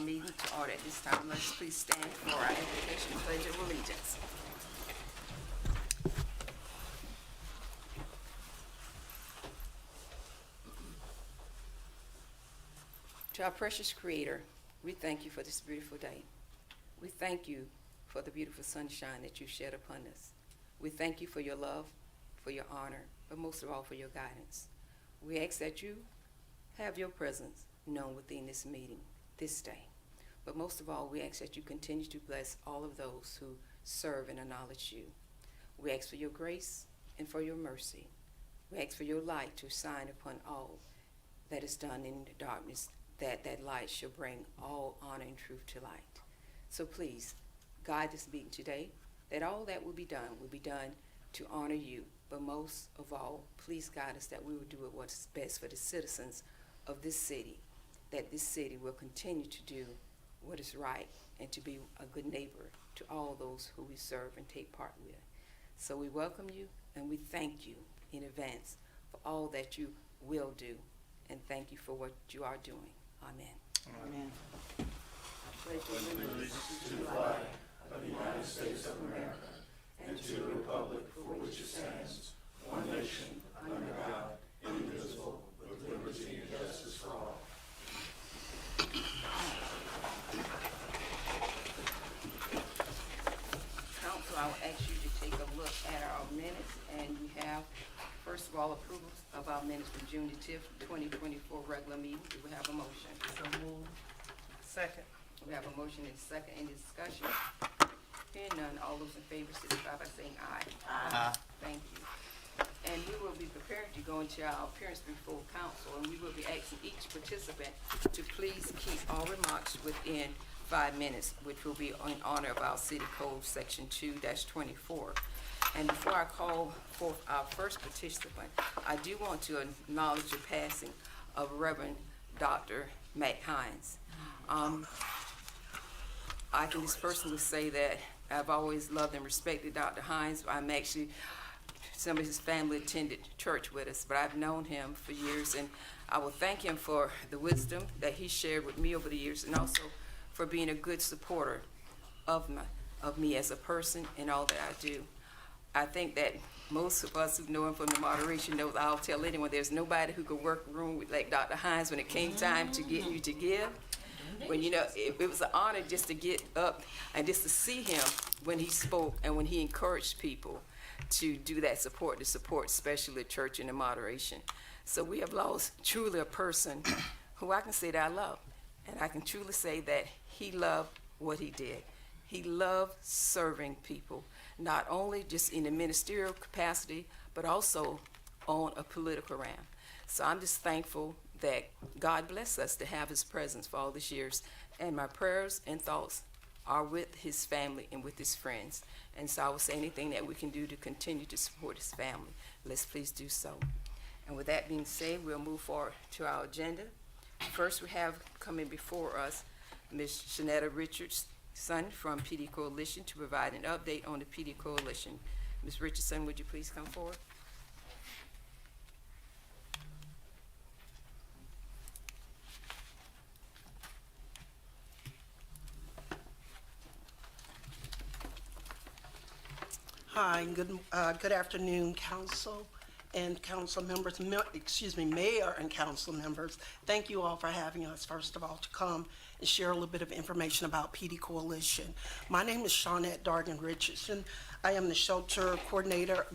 meeting to order at this time. Let's please stand for our invocation pledge of allegiance. To our precious Creator, we thank you for this beautiful day. We thank you for the beautiful sunshine that you shed upon us. We thank you for your love, for your honor, but most of all for your guidance. We ask that you have your presence known within this meeting this day. But most of all, we ask that you continue to bless all of those who serve and acknowledge you. We ask for your grace and for your mercy. We ask for your light to shine upon all that is done in the darkness, that light shall bring all honor and truth to light. So please, guide this meeting today, that all that will be done to honor you. But most of all, please guide us that we will do what's best for the citizens of this city, that this city will continue to do what is right and to be a good neighbor to all those who we serve and take part with. So we welcome you and we thank you in advance for all that you will do, and thank you for what you are doing. Amen. Amen. I pledge allegiance to the flag of the United States of America and to the republic for which it stands, one nation, under God, indivisible, with liberty and justice for all. Council, I will ask you to take a look at our minutes, and we have, first of all, approval of our minutes from June the 10th, 2024 regular meeting. Do we have a motion? So moved. Second. We have a motion and a second. Any discussion? Hearing none, all those in favor signify by saying aye. Aye. Thank you. And we will be prepared to go into our appearance before council, and we will be asking each participant to please keep all remarks within 5 minutes, which will be in honor of our City Code Section 2-24. And before I call forth our first participant, I do want to acknowledge the passing of Reverend Dr. Matt Hines. I can just personally say that I've always loved and respected Dr. Hines. Some of his family attended church with us, but I've known him for years, and I will thank him for the wisdom that he shared with me over the years, and also for being a good supporter of me as a person and all that I do. I think that most of us who know him from the moderation knows, I'll tell anyone, there's nobody who could work a room with like Dr. Hines when it came time to get you to give. When it was an honor just to get up and just to see him when he spoke and when he encouraged people to do that support, to support especially the church and the moderation. So we have lost truly a person who I can say that I love. And I can truly say that he loved what he did. He loved serving people, not only just in the ministerial capacity, but also on a political realm. So I'm just thankful that God bless us to have his presence for all these years. And my prayers and thoughts are with his family and with his friends. And so I will say anything that we can do to continue to support his family. Let's please do so. And with that being said, we'll move forward to our agenda. First, we have coming before us Ms. Shanetta Richardson from PD Coalition to provide an update on the PD Coalition. Ms. Richardson, would you please come forward? Hi, good afternoon, council and council members, mayor and council members. Thank you all for having us, first of all, to come and share a little bit of information about PD Coalition. My name is Shawnette Dargan Richardson. I am the shelter coordinator,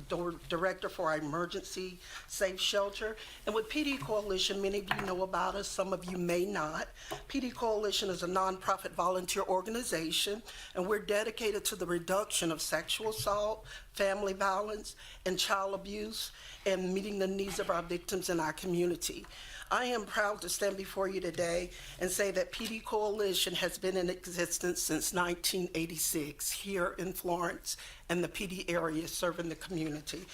director for our emergency safe shelter. And with PD Coalition, many of you know about us, some of you may not. PD Coalition is a nonprofit volunteer organization, and we're dedicated to the reduction of sexual assault, family violence, and child abuse, and meeting the needs of our victims in our community. I am proud to stand before you today and say that PD Coalition has been in existence since 1986 here in Florence and the PD area, serving the community.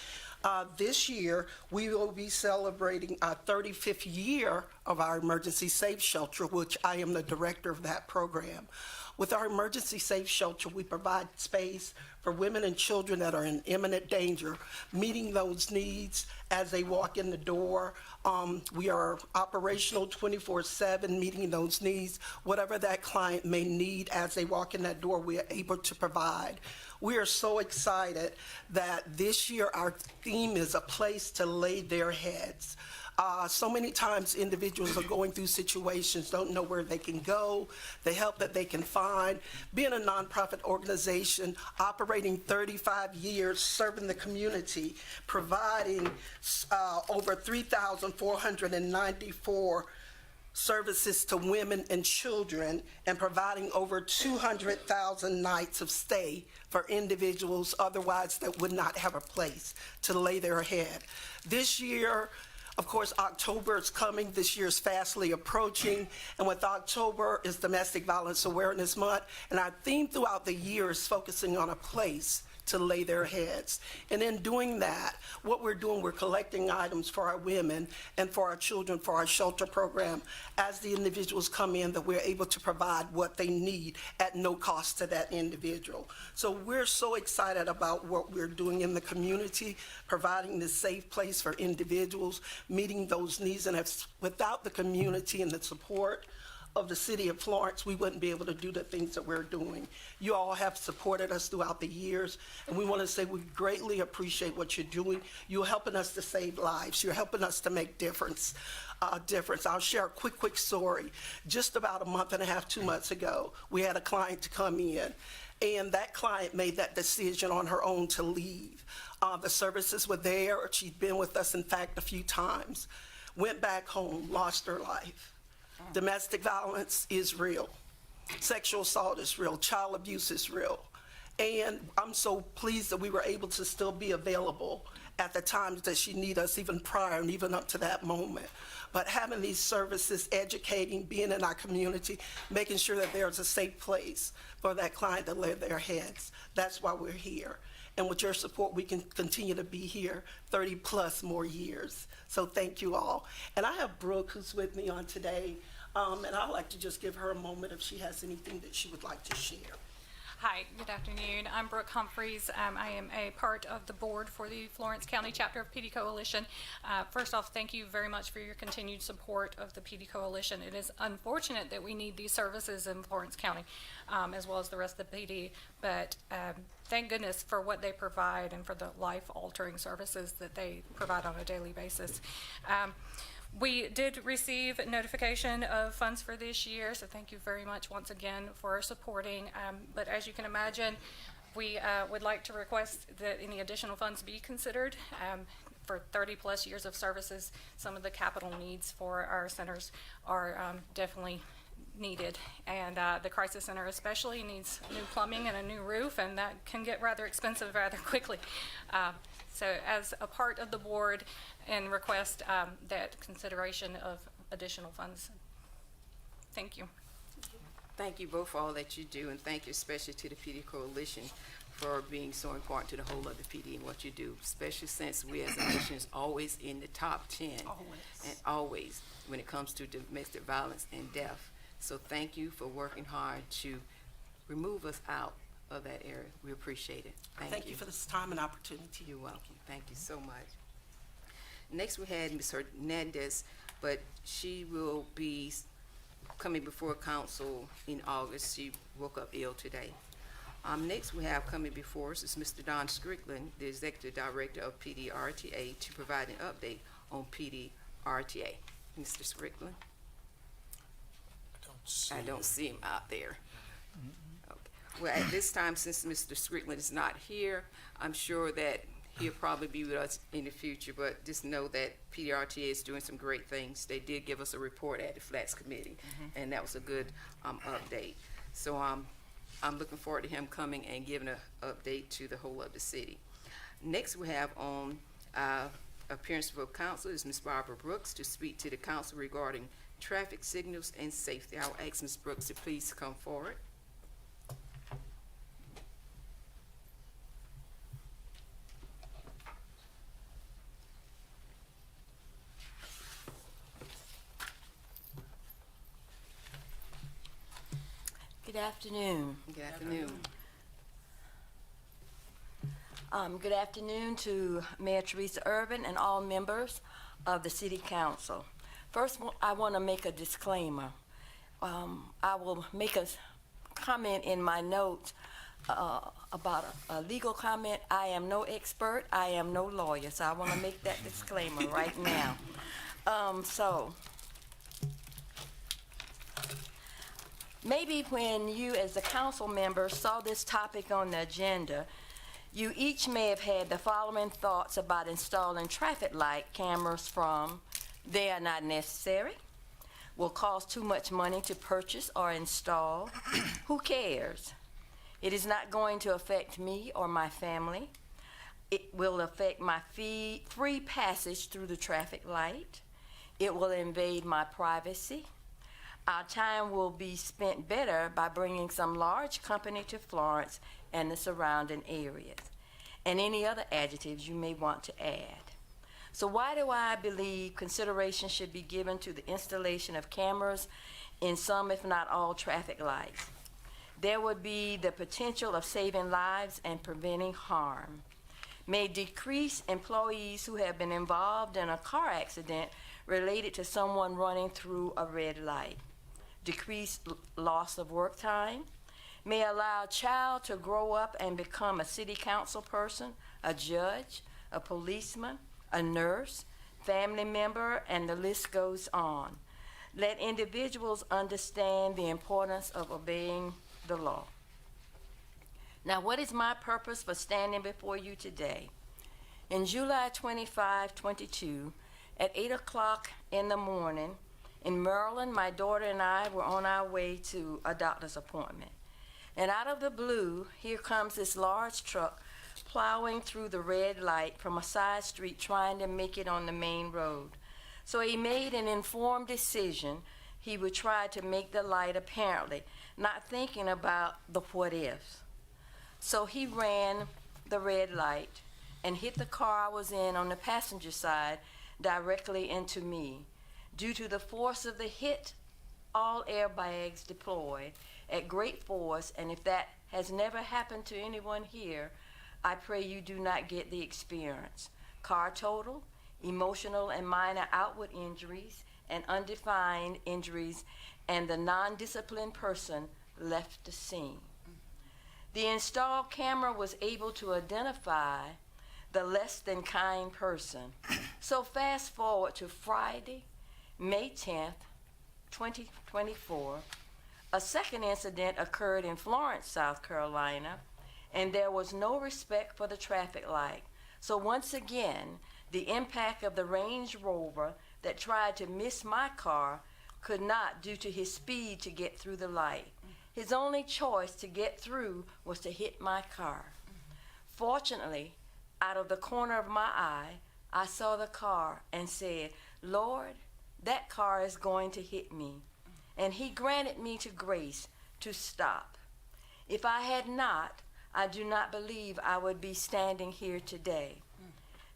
This year, we will be celebrating our 35th year of our emergency safe shelter, which I am the director of that program. With our emergency safe shelter, we provide space for women and children that are in imminent danger, meeting those needs as they walk in the door. We are operational 24/7, meeting those needs. Whatever that client may need as they walk in that door, we are able to provide. We are so excited that this year our theme is a place to lay their heads. So many times individuals are going through situations, don't know where they can go, the help that they can find. Being a nonprofit organization, operating 35 years, serving the community, providing over 3,494 services to women and children, and providing over 200,000 nights of stay for individuals otherwise that would not have a place to lay their head. This year, of course, October is coming. This year is fastly approaching. And with October is Domestic Violence Awareness Month. And our theme throughout the year is focusing on a place to lay their heads. And in doing that, what we're doing, we're collecting items for our women and for our children for our shelter program. As the individuals come in, that we're able to provide what they need at no cost to that individual. So we're so excited about what we're doing in the community, providing this safe place for individuals, meeting those needs. And if, without the community and the support of the city of Florence, we wouldn't be able to do the things that we're doing. You all have supported us throughout the years, and we want to say we greatly appreciate what you're doing. You're helping us to save lives. You're helping us to make difference. I'll share a quick story. Just about a month and a half, 2 months ago, we had a client to come in, and that client made that decision on her own to leave. The services were there. She'd been with us, in fact, a few times. Went back home, lost her life. Domestic violence is real. Sexual assault is real. Child abuse is real. And I'm so pleased that we were able to still be available at the times that she needed us, even prior and even up to that moment. But having these services, educating, being in our community, making sure that there's a safe place for that client to lay their heads, that's why we're here. And with your support, we can continue to be here 30 plus more years. So thank you all. And I have Brooke, who's with me on today, and I'd like to just give her a moment if she has anything that she would like to share. Hi, good afternoon. I'm Brooke Humphreys. I am a part of the board for the Florence County chapter of PD Coalition. First off, thank you very much for your continued support of the PD Coalition. It is unfortunate that we need these services in Florence County, as well as the rest of the PD, but thank goodness for what they provide and for the life-altering services that they provide on a daily basis. We did receive notification of funds for this year, so thank you very much once again for supporting. But as you can imagine, we would like to request that any additional funds be considered for 30 plus years of services. Some of the capital needs for our centers are definitely needed, and the crisis center especially needs new plumbing and a new roof, and that can get rather expensive rather quickly. So as a part of the board, and request that consideration of additional funds. Thank you. Thank you both for all that you do, and thank you especially to the PD Coalition for being so important to the whole of the PD and what you do, especially since we as a nation is always in the top 10. And always when it comes to domestic violence and death. So thank you for working hard to remove us out of that area. We appreciate it. Thank you for this time and opportunity. You're welcome. Thank you so much. Next we had Ms. Hernandez, but she will be coming before council in August. She woke up ill today. Next we have coming before us is Mr. Don Strickland, the Executive Director of PDRTA, to provide an update on PDRTA. Mr. Strickland? I don't see him out there. Okay. Well, at this time, since Mr. Strickland is not here, I'm sure that he'll probably be with us in the future, but just know that PDRTA is doing some great things. They did give us a report at the Flats Committee, and that was a good update. So I'm looking forward to him coming and giving an update to the whole of the city. Next we have on appearance for council is Ms. Barbara Brooks to speak to the council regarding traffic signals and safety. I'll ask Ms. Brooks to please come forward. Good afternoon. Good afternoon. Good afternoon to Mayor Teresa Urban and all members of the City Council. First, I want to make a disclaimer. I will make a comment in my notes about a legal comment. I am no expert. I am no lawyer, so I want to make that disclaimer right now. Maybe when you as a council member saw this topic on the agenda, you each may have had the following thoughts about installing traffic light cameras from: they are not necessary, will cost too much money to purchase or install, who cares, it is not going to affect me or my family, it will affect my free passage through the traffic light, it will invade my privacy, our time will be spent better by bringing some large company to Florence and the surrounding areas, and any other adjectives you may want to add. So why do I believe consideration should be given to the installation of cameras in some, if not all, traffic lights? There would be the potential of saving lives and preventing harm, may decrease employees who have been involved in a car accident related to someone running through a red light, decrease loss of work time, may allow a child to grow up and become a city council person, a judge, a policeman, a nurse, family member, and the list goes on. Let individuals understand the importance of obeying the law. Now, what is my purpose for standing before you today? In July 25, 22, at 8 o'clock in the morning, in Maryland, my daughter and I were on our way to a doctor's appointment. And out of the blue, here comes this large truck plowing through the red light from a side street trying to make it on the main road. So he made an informed decision he would try to make the light, apparently, not thinking about the what ifs. So he ran the red light and hit the car I was in on the passenger side directly into me. Due to the force of the hit, all airbags deployed at great force, and if that has never happened to anyone here, I pray you do not get the experience. Car total, emotional and minor outward injuries, and undefined injuries, and the non-disciplined person left the scene. The installed camera was able to identify the less than kind person. So fast forward to Friday, May 10th, 2024, a second incident occurred in Florence, South Carolina, and there was no respect for the traffic light. So once again, the impact of the Range Rover that tried to miss my car could not due to his speed to get through the light. His only choice to get through was to hit my car. Fortunately, out of the corner of my eye, I saw the car and said, "Lord, that car is going to hit me." And he granted me to grace to stop. If I had not, I do not believe I would be standing here today.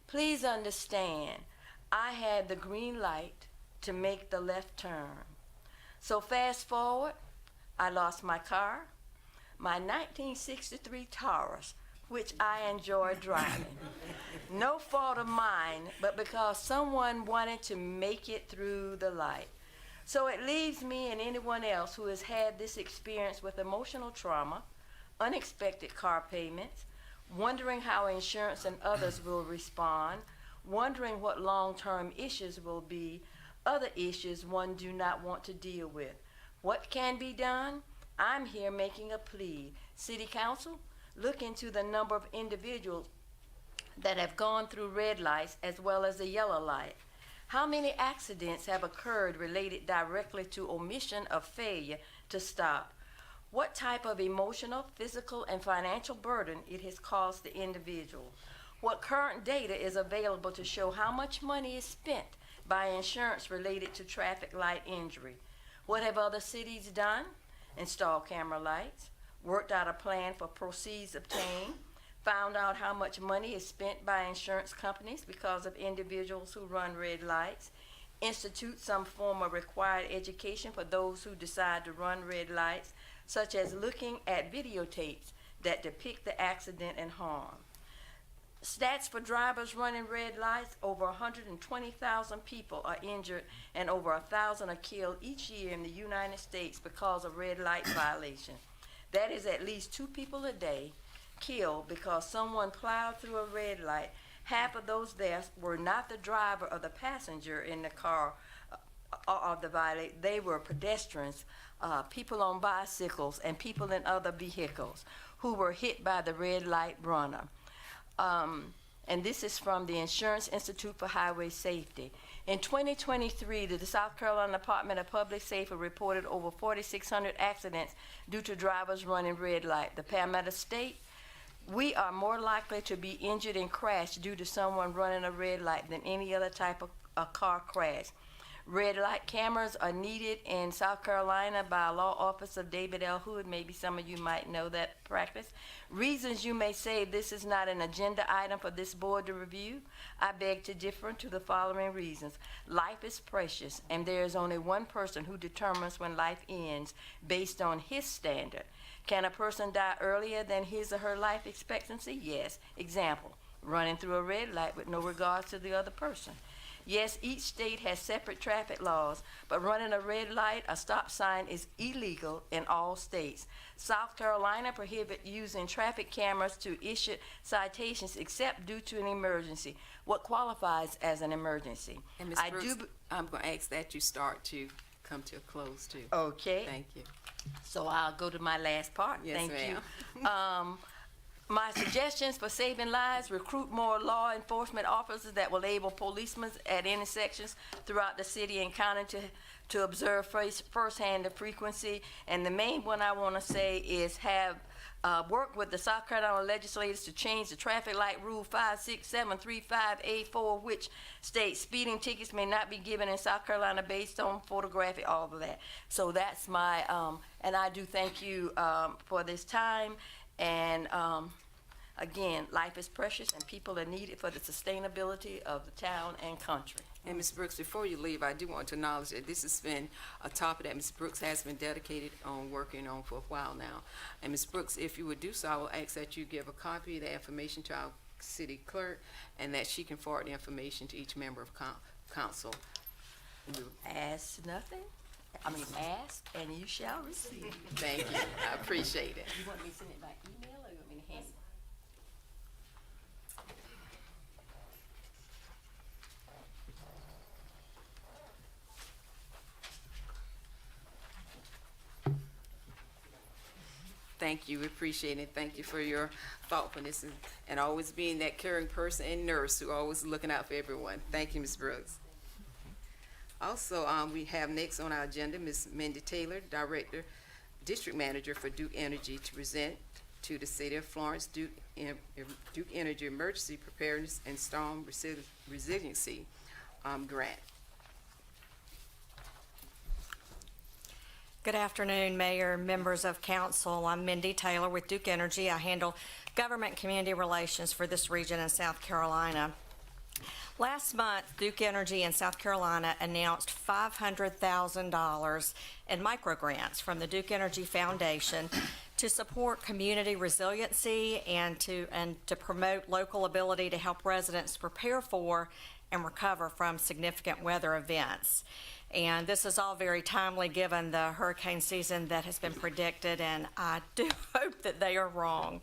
Please understand, I had the green light to make the left turn. So fast forward, I lost my car, my 1963 Taurus, which I enjoy driving. No fault of mine, but because someone wanted to make it through the light. So it leaves me and anyone else who has had this experience with emotional trauma, unexpected car payments, wondering how insurance and others will respond, wondering what long-term issues will be, other issues one do not want to deal with. What can be done? I'm here making a plea. City Council, look into the number of individuals that have gone through red lights as well as the yellow light. How many accidents have occurred related directly to omission of failure to stop? What type of emotional, physical, and financial burden it has caused the individual? What current data is available to show how much money is spent by insurance related to traffic light injury? What have other cities done? Installed camera lights, worked out a plan for proceeds obtained, found out how much money is spent by insurance companies because of individuals who run red lights, institute some form of required education for those who decide to run red lights, such as looking at videotapes that depict the accident and harm. Stats for drivers running red lights: over 120,000 people are injured and over 1,000 are killed each year in the United States because of red light violations. That is at least 2 people a day killed because someone plowed through a red light. Half of those deaths were not the driver or the passenger in the car of the violation. They were pedestrians, people on bicycles, and people in other vehicles who were hit by the red light runner. And this is from the Insurance Institute for Highway Safety. In 2023, the South Carolina Department of Public Safety reported over 4,600 accidents due to drivers running red light. The paramedics state, we are more likely to be injured and crash due to someone running a red light than any other type of car crash. Red light cameras are needed in South Carolina by Law Office of David L. Hood. Maybe some of you might know that practice. Reasons you may say this is not an agenda item for this board to review: I beg to differ to the following reasons. Life is precious, and there is only one person who determines when life ends based on his standard. Can a person die earlier than his or her life expectancy? Yes. Example, running through a red light with no regards to the other person. Yes, each state has separate traffic laws, but running a red light or stop sign is illegal in all states. South Carolina prohibits using traffic cameras to issue citations except due to an emergency. What qualifies as an emergency? And Ms. Brooks, I'm going to ask that you start to come to a close, too. Okay. Thank you. So I'll go to my last part. Yes, Thank ma'am. you. My suggestions for saving lives: recruit more law enforcement officers that will enable policemen at intersections throughout the city and county to observe firsthand the frequency. And the main one I want to say is have work with the South Carolina legislators to change the traffic light rule 56735A4, which states speeding tickets may not be given in South Carolina based on photographic, all of that. So that's my, and I do thank you for this time. And again, life is precious and people are needed for the sustainability of the town and country. And Ms. Brooks, before you leave, I do want to acknowledge that this has been a topic that Ms. Brooks has been dedicated on working on for a while now. And Ms. Brooks, if you would do so, I will ask that you give a copy of the information to our city clerk and that she can forward the information to each member of council. Ask nothing. Ask and you shall receive. Thank you. I appreciate it. You want me to send it by email or you want me to hand it? Thank you. We appreciate it. Thank you for your thoughtfulness and always being that caring person and nurse who always looking out for everyone. Thank you, Ms. Brooks. Also, we have next on our agenda Ms. Mindy Taylor, District Manager for Duke Energy, to present to the City of Florence Duke Energy Emergency Preparedness and Storm Resiliency Grant. Good afternoon, Mayor, members of council. I'm Mindy Taylor with Duke Energy. I handle government community relations for this region in South Carolina. Last month, Duke Energy in South Carolina announced $500,000 in microgrants from the Duke Energy Foundation to support community resiliency and to promote local ability to help residents prepare for and recover from significant weather events. And this is all very timely given the hurricane season that has been predicted, and I do hope that they are wrong.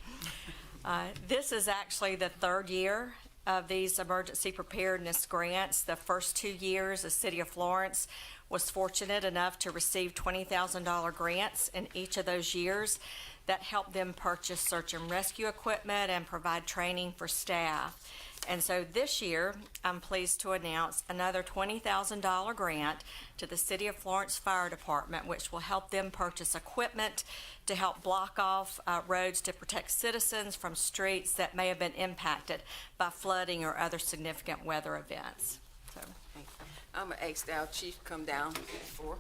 This is actually the third year of these emergency preparedness grants. The first 2 years, the City of Florence was fortunate enough to receive $20,000 grants in each of those years that helped them purchase search and rescue equipment and provide training for staff. And so this year, I'm pleased to announce another $20,000 grant to the City of Florence Fire Department, which will help them purchase equipment to help block off roads to protect citizens from streets that may have been impacted by flooding or other significant weather events. So, I'm going to ask our chief to come down before.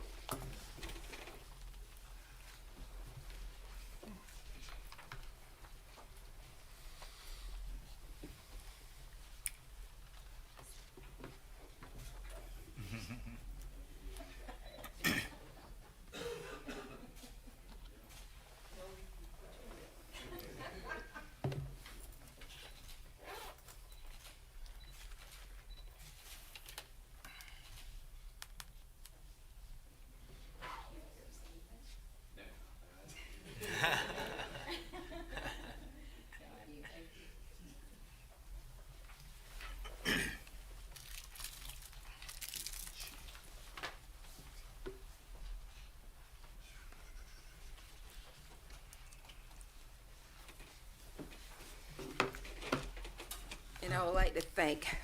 like to thank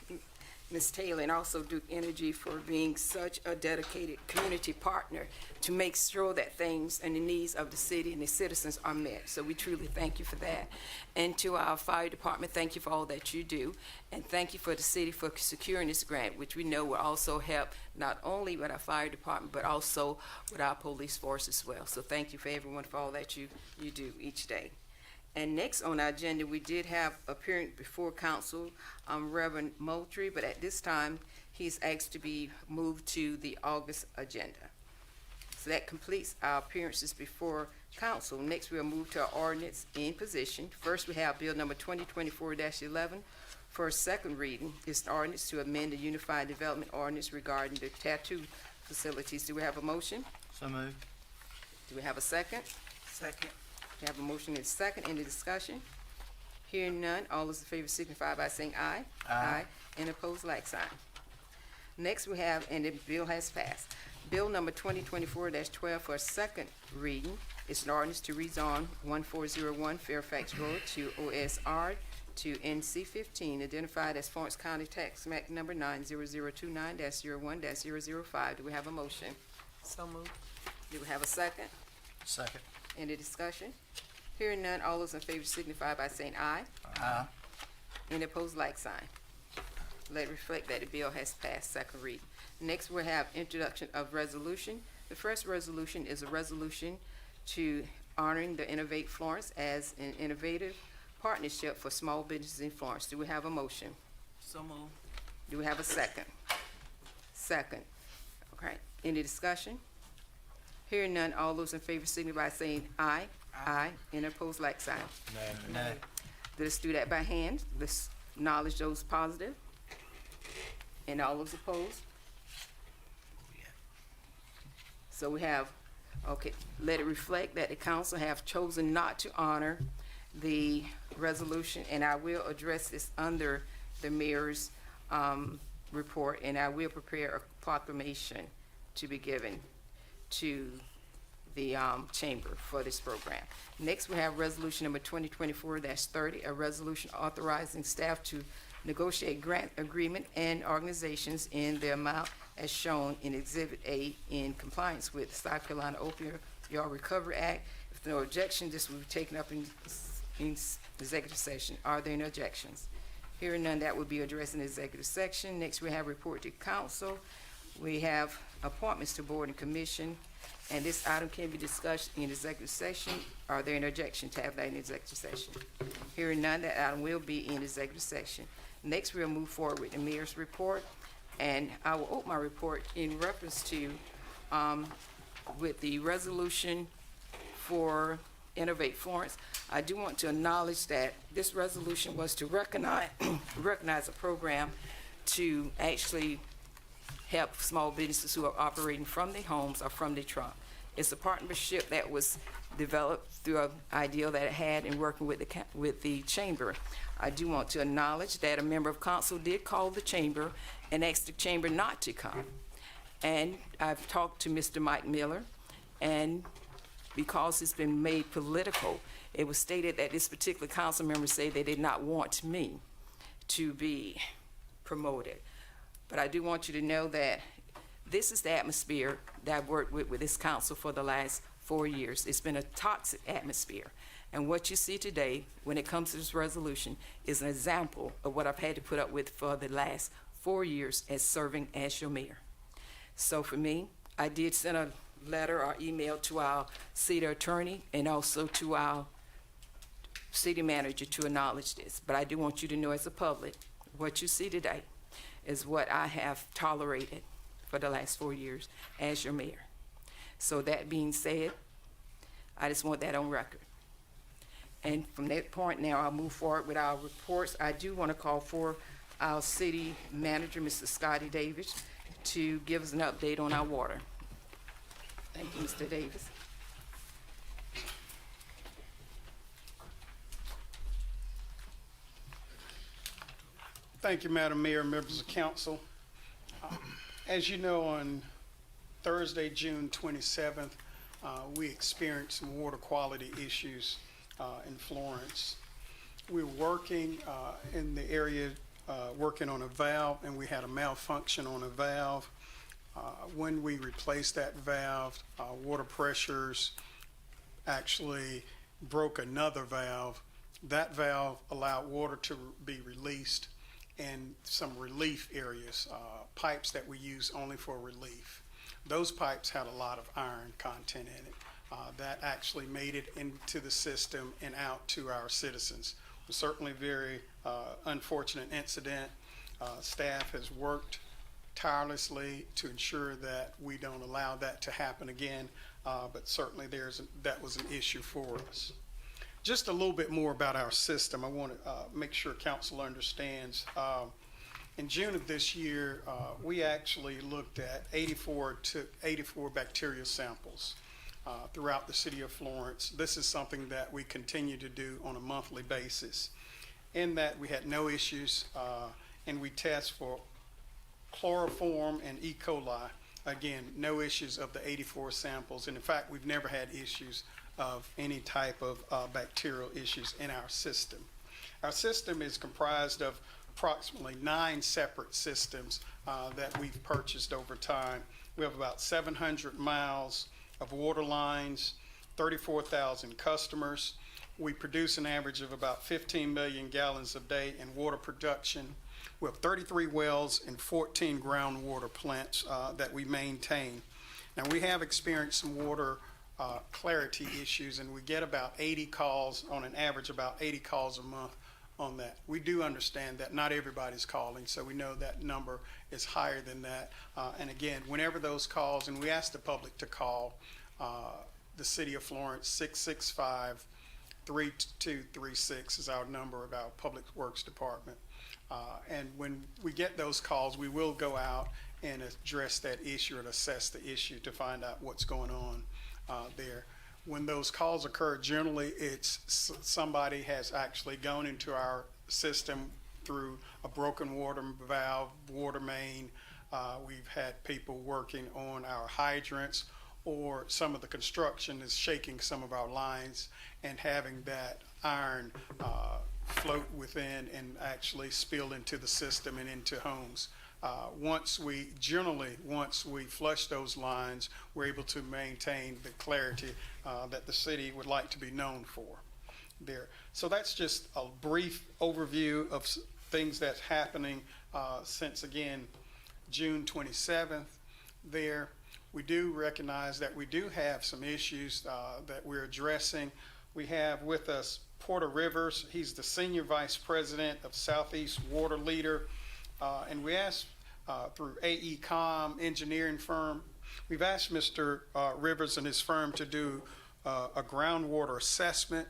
Ms. Taylor and also Duke Energy for being such a dedicated community partner to make sure that things and the needs of the city and the citizens are met. So we truly thank you for that. And to our fire department, thank you for all that you do. And thank you for the city for securing this grant, which we know will also help not only with our fire department, but also with our police force as well. So thank you for everyone for all that you do each day. And next on our agenda, we did have appearance before council, Reverend Moultrie, but at this time, he's asked to be moved to the August agenda. So that completes our appearances before council. Next, we'll move to our ordinance in position. First, we have Bill number 2024-11 for a second reading. It's an ordinance to amend the Unified Development Ordinance regarding the tattoo facilities. Do we have a motion? So moved. Do we have a second? Second. We have a motion and a second. Any discussion? Hearing none, all those in favor signify by saying aye. Aye. And opposed, like sign. Next, we have, and the bill has passed, Bill number 2024-12 for a second reading. It's an ordinance to rezone 1401 Fairfax Road to OSR to NC 15, identified as Florence County Tax Map number 90029-01-005. Do we have a motion? So moved. Do we have a second? Second. Any discussion? Hearing none, all those in favor signify by saying aye. Aye. Any opposed, like sign. Let it reflect that the bill has passed second reading. Next, we'll have introduction of resolution. The first resolution is a resolution to honoring the Innovate Florence as an innovative partnership for small businesses in Florence. Do we have a motion? So moved. Do we have a second? Second. Okay. Any discussion? Hearing none, all those in favor signify by saying aye. Aye. Any opposed, like sign. Nay. Let's do that by hand. Let's acknowledge those positive. And all those opposed? So we have, okay, let it reflect that the council have chosen not to honor the resolution, and I will address this under the mayor's report, and I will prepare a proclamation to be given to the chamber for this program. Next, we have resolution number 2024-30, a resolution authorizing staff to negotiate grant agreement and organizations in the amount as shown in Exhibit A in compliance with the South Carolina Opioid Recovery Act. If no objection, this will be taken up in executive session. Are there any objections? Hearing none, that will be addressed in the executive section. Next, we have report to council. We have appointments to board and commission, and this item can be discussed in executive session. Are there any objections to have that in executive session? Hearing none, that item will be in executive session. Next, we'll move forward with the mayor's report, and I will open my report in reference to with the resolution for Innovate Florence. I do want to acknowledge that this resolution was to recognize a program to actually help small businesses who are operating from their homes or from their truck. It's a partnership that was developed through an ideal that it had in working with the chamber. I do want to acknowledge that a member of council did call the chamber and asked the chamber not to come. And I've talked to Mr. Mike Miller, and because it's been made political, it was stated that this particular council member said they did not want me to be promoted. But I do want you to know that this is the atmosphere that I've worked with this council for the last 4 years. It's been a toxic atmosphere. And what you see today, when it comes to this resolution, is an example of what I've had to put up with for the last 4 years as serving as your mayor. So for me, I did send a letter or email to our city attorney and also to our city manager to acknowledge this. But I do want you to know as a public, what you see today is what I have tolerated for the last 4 years as your mayor. So that being said, I just want that on record. And from that point now, I'll move forward with our reports. I do want to call for our city manager, Mr. Scotty Davis, to give us an update on our water. Thank you, Mr. Davis. Thank you, Madam Mayor, members of council. As you know, on Thursday, June 27th, we experienced some water quality issues in Florence. We're working in the area working on a valve, and we had a malfunction on a valve. When we replaced that valve, water pressures actually broke another valve. That valve allowed water to be released in some relief areas, pipes that we use only for relief. Those pipes had a lot of iron content in it. That actually made it into the system and out to our citizens. It was certainly a very unfortunate incident. Staff has worked tirelessly to ensure that we don't allow that to happen again, but certainly that was an issue for us. Just a little bit more about our system. I want to make sure council understands. In June of this year, we actually looked at 84 bacterial samples throughout the city of Florence. This is something that we continue to do on a monthly basis. In that, we had no issues, and we test for chloroform and E. coli. Again, no issues of the 84 samples, and in fact, we've never had issues of any type of bacterial issues in our system. Our system is comprised of approximately 9 separate systems that we've purchased over time. We have about 700 miles of water lines, 34,000 customers. We produce an average of about 15 million gallons a day in water production. We have 33 wells and 14 groundwater plants that we maintain. Now, we have experienced some water clarity issues, and we get about 80 calls, on an average about 80 calls a month on that. We do understand that not everybody's calling, so we know that number is higher than that. And again, whenever those calls, and we ask the public to call the City of Florence, 665-3236 is our number of our Public Works Department. And when we get those calls, we will go out and address that issue and assess the issue to find out what's going on there. When those calls occur, generally it's somebody has actually gone into our system through a broken water valve, water main. We've had people working on our hydrants, or some of the construction is shaking some of our lines and having that iron float within and actually spill into the system and into homes. Once we flush those lines, we're able to maintain the clarity that the city would like to be known for there. So that's just a brief overview of things that's happening since, again, June 27th there. We do recognize that we do have some issues that we're addressing. We have with us Porter Rivers. He's the Senior Vice President of Southeast Water Leader. And we asked through AECOM engineering firm, we've asked Mr. Rivers and his firm to do a groundwater assessment.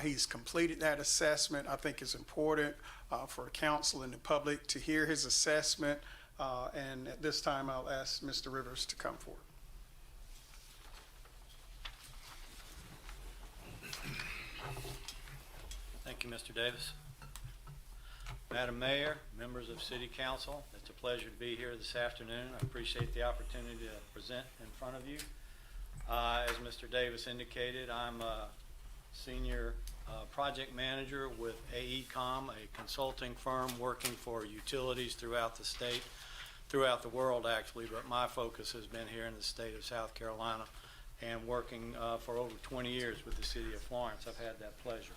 He's completed that assessment. I think it's important for the council and the public to hear his assessment. And at this time, I'll ask Mr. Rivers to come forward. Thank you, Mr. Davis. Madam Mayor, members of City Council, it's a pleasure to be here this afternoon. I appreciate the opportunity to present in front of you. As Mr. Davis indicated, I'm a senior project manager with AECOM, a consulting firm working for utilities throughout the state, throughout the world actually, but my focus has been here in the state of South Carolina and working for over 20 years with the City of Florence. I've had that pleasure.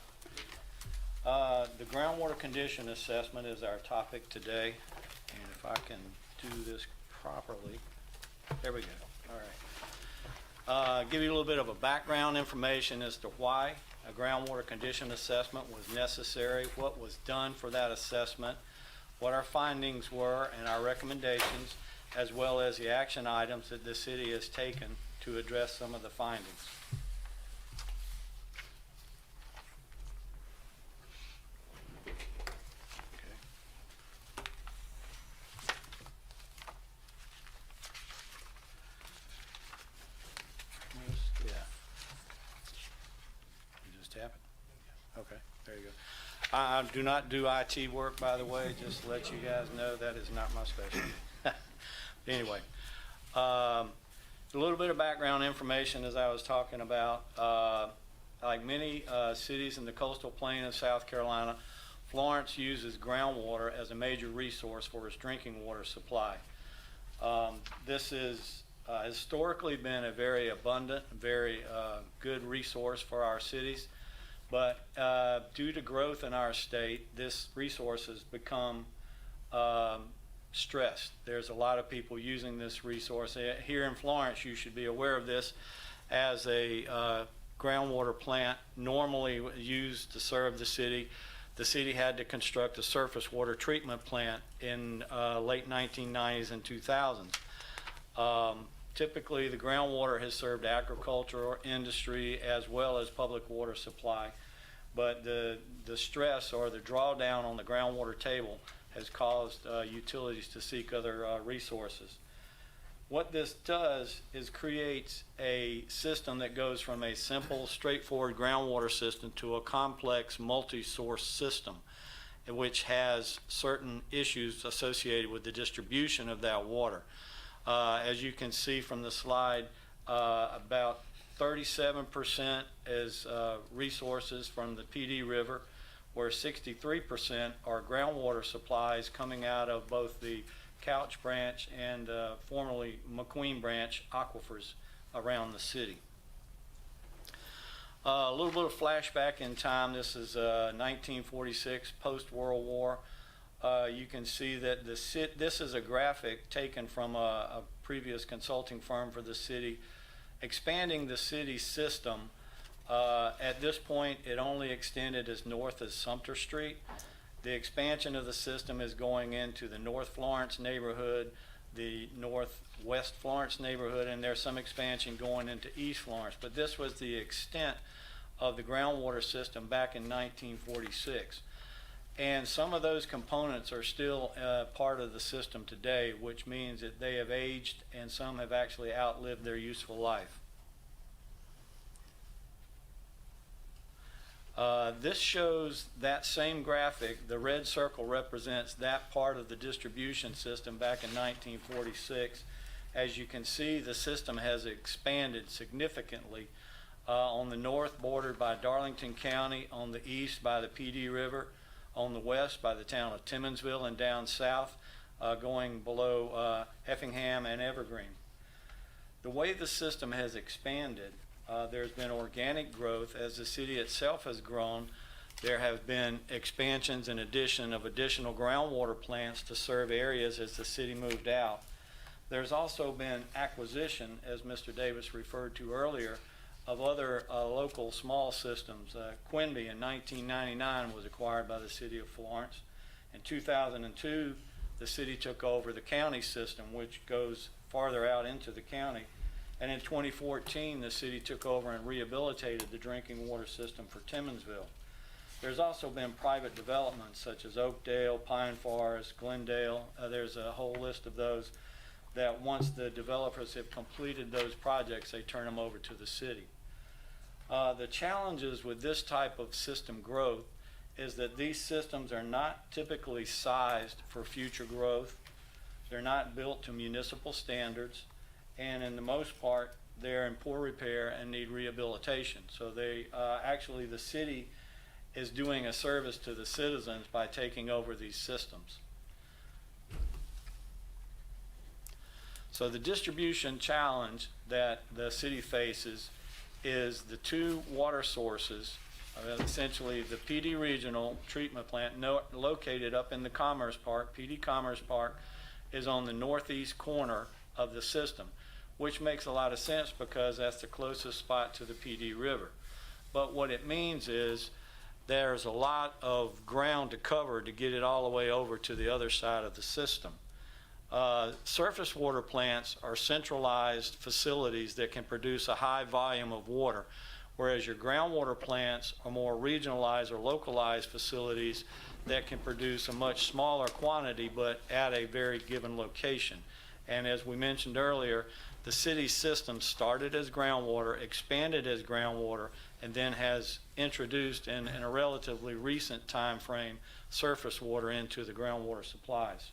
The groundwater condition assessment is our topic today, and if I can do this properly, there we go. All right. Give you a little bit of a background information as to why a groundwater condition assessment was necessary, what was done for that assessment, what our findings were and our recommendations, as well as the action items that the city has taken to address some of the findings. Okay, there you go. I do not do IT work, by the way, just to let you guys know that is not my specialty. Anyway, a little bit of background information as I was talking about. Like many cities in the coastal plain of South Carolina, Florence uses groundwater as a major resource for its drinking water supply. This has historically been a very abundant, very good resource for our cities, but due to growth in our state, this resource has become stressed. There's a lot of people using this resource. Here in Florence, you should be aware of this as a groundwater plant normally used to serve the city. The city had to construct a surface water treatment plant in late 1990s and 2000s. Typically, the groundwater has served agriculture or industry as well as public water supply, but the stress or the drawdown on the groundwater table has caused utilities to seek other resources. What this does is creates a system that goes from a simple, straightforward groundwater system to a complex multi-source system, which has certain issues associated with the distribution of that water. As you can see from the slide, about 37% is resources from the PD River, where 63% are groundwater supplies coming out of both the Couch Branch and formerly McQueen Branch aquifers around the city. A little bit of flashback in time. This is 1946, post-World War. You can see that this is a graphic taken from a previous consulting firm for the city, expanding the city system. At this point, it only extended as north as Sumter Street. The expansion of the system is going into the North Florence neighborhood, the Northwest Florence neighborhood, and there's some expansion going into East Florence. But this was the extent of the groundwater system back in 1946. And some of those components are still part of the system today, which means that they have aged and some have actually outlived their useful life. This shows that same graphic. The red circle represents that part of the distribution system back in 1946. As you can see, the system has expanded significantly. On the north, bordered by Darlington County, on the east by the PD River, on the west by the town of Timmonsville, and down south going below Effingham and Evergreen. The way the system has expanded, there's been organic growth. As the city itself has grown, there have been expansions and addition of additional groundwater plants to serve areas as the city moved out. There's also been acquisition, as Mr. Davis referred to earlier, of other local small systems. Quinby in 1999 was acquired by the city of Florence. In 2002, the city took over the county system, which goes farther out into the county. And in 2014, the city took over and rehabilitated the drinking water system for Timmonsville. There's also been private developments such as Oakdale, Pine Forest, Glendale. There's a whole list of those that once the developers have completed those projects, they turn them over to the city. The challenges with this type of system growth is that these systems are not typically sized for future growth. They're not built to municipal standards, and in the most part, they're in poor repair and need rehabilitation. So they actually, the city is doing a service to the citizens by taking over these systems. So the distribution challenge that the city faces is the two water sources, essentially the PD Regional Treatment Plant located up in the Commerce Park. PD Commerce Park is on the northeast corner of the system, which makes a lot of sense because that's the closest spot to the PD River. But what it means is there's a lot of ground to cover to get it all the way over to the other side of the system. Surface water plants are centralized facilities that can produce a high volume of water, whereas your groundwater plants are more regionalized or localized facilities that can produce a much smaller quantity but at a very given location. And as we mentioned earlier, the city system started as groundwater, expanded as groundwater, and then has introduced in a relatively recent time frame surface water into the groundwater supplies.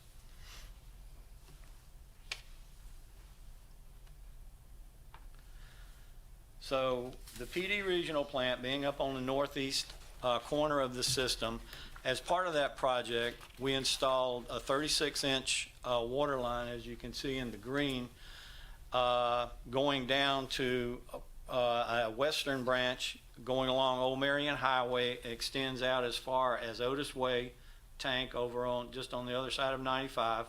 So the PD Regional Plant, being up on the northeast corner of the system. As part of that project, we installed a 36-inch water line, as you can see in the green, going down to a western branch going along Old Marion Highway. It extends out as far as Otis Way tank over on just on the other side of 95.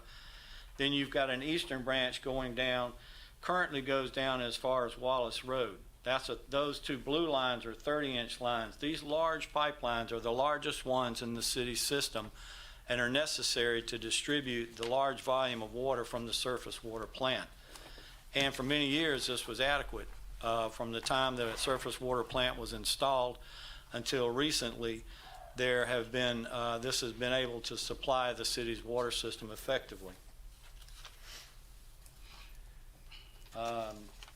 Then you've got an eastern branch going down, currently goes down as far as Wallace Road. Those two blue lines are 30-inch lines. These large pipelines are the largest ones in the city system and are necessary to distribute the large volume of water from the surface water plant. And for many years, this was adequate. From the time the surface water plant was installed until recently, there have been, this has been able to supply the city's water system effectively.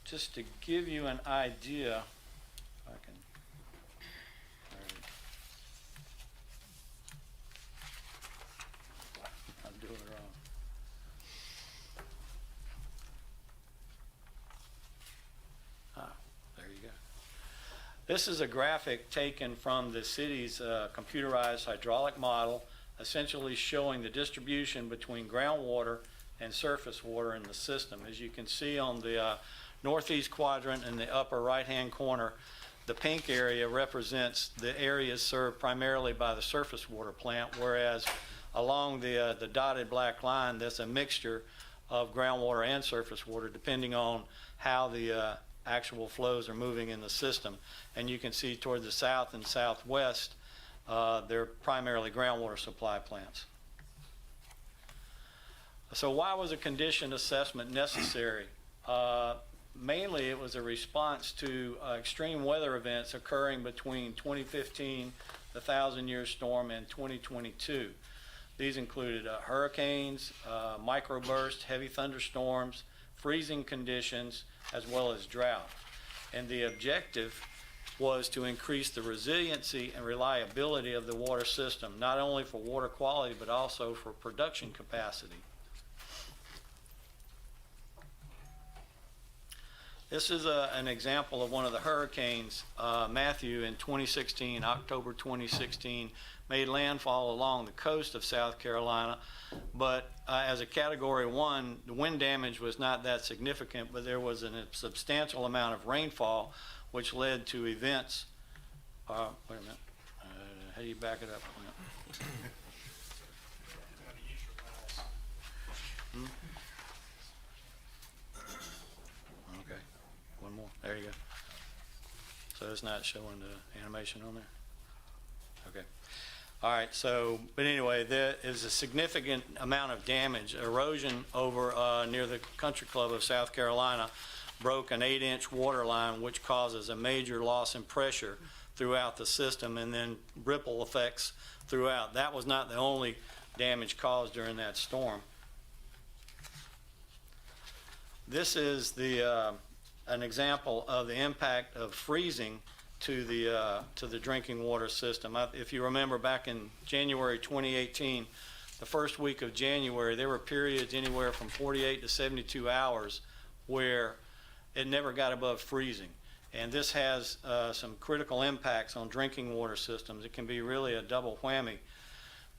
Just to give you an idea, if I can, I'm doing it wrong. There you go. This is a graphic taken from the city's computerized hydraulic model, essentially showing the distribution between groundwater and surface water in the system. As you can see on the northeast quadrant in the upper right-hand corner, the pink area represents the areas served primarily by the surface water plant, whereas along the dotted black line, there's a mixture of groundwater and surface water depending on how the actual flows are moving in the system. And you can see toward the south and southwest, they're primarily groundwater supply plants. So why was a condition assessment necessary? Mainly it was a response to extreme weather events occurring between 2015, the 1,000-year storm, and 2022. These included hurricanes, microbursts, heavy thunderstorms, freezing conditions, as well as drought. And the objective was to increase the resiliency and reliability of the water system, not only for water quality, but also for production capacity. This is an example of one of the hurricanes. Matthew in 2016, October 2016, made landfall along the coast of South Carolina, but as a Category 1, the wind damage was not that significant, but there was a substantial amount of rainfall, which led to events. Wait a minute. How do you back it up? Okay, one more. There you go. So it's not showing the animation on there? Okay. All right, so, but anyway, there is a significant amount of damage. Erosion over near the Country Club of South Carolina broke an 8-inch water line, which causes a major loss in pressure throughout the system and then ripple effects throughout. That was not the only damage caused during that storm. This is an example of the impact of freezing to the drinking water system. If you remember back in January 2018, the first week of January, there were periods anywhere from 48 to 72 hours where it never got above freezing. And this has some critical impacts on drinking water systems. It can be really a double whammy.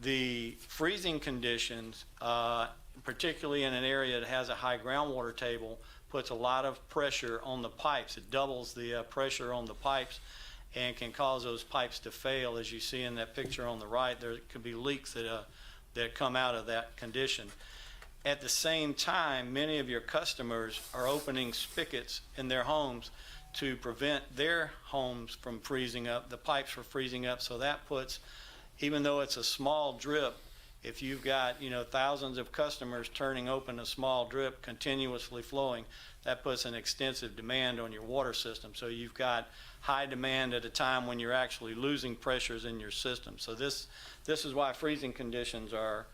The freezing conditions, particularly in an area that has a high groundwater table, puts a lot of pressure on the pipes. It doubles the pressure on the pipes and can cause those pipes to fail. As you see in that picture on the right, there could be leaks that come out of that condition. At the same time, many of your customers are opening spigots in their homes to prevent their homes from freezing up, the pipes from freezing up. So that puts, even though it's a small drip, if you've got, thousands of customers turning open a small drip continuously flowing, that puts an extensive demand on your water system. So you've got high demand at a time when you're actually losing pressures in your system. So this is why freezing conditions are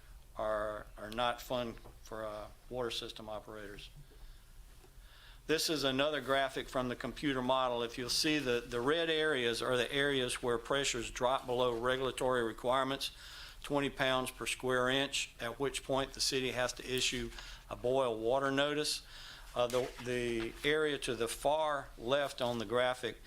not fun for water system operators. This is another graphic from the computer model. If you'll see, the red areas are the areas where pressures drop below regulatory requirements, 20 pounds per square inch, at which point the city has to issue a boil water notice. The area to the far left on the graphic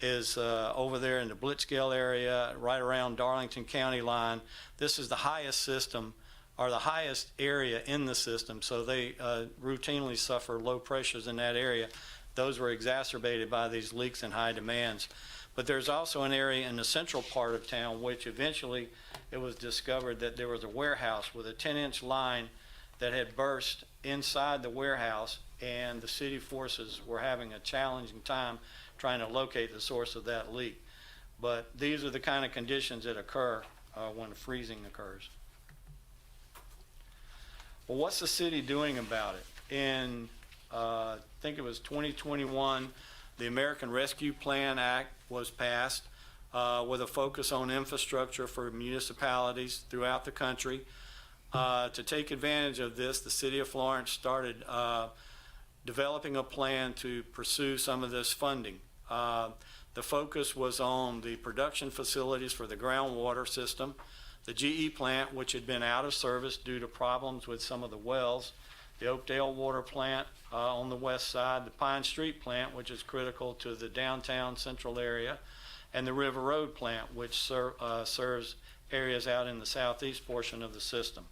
is over there in the Blitzgill area, right around Darlington County line. This is the highest system, or the highest area in the system, so they routinely suffer low pressures in that area. Those were exacerbated by these leaks and high demands. But there's also an area in the central part of town which eventually it was discovered that there was a warehouse with a 10-inch line that had burst inside the warehouse, and the city forces were having a challenging time trying to locate the source of that leak. But these are the kind of conditions that occur when freezing occurs. Well, what's the city doing about it? In, I think it was 2021, the American Rescue Plan Act was passed with a focus on infrastructure for municipalities throughout the country. To take advantage of this, the city of Florence started developing a plan to pursue some of this funding. The focus was on the production facilities for the groundwater system, the GE plant, which had been out of service due to problems with some of the wells, the Oakdale water plant on the west side, the Pine Street plant, which is critical to the downtown central area, and the River Road plant, which serves areas out in the southeast portion of the system.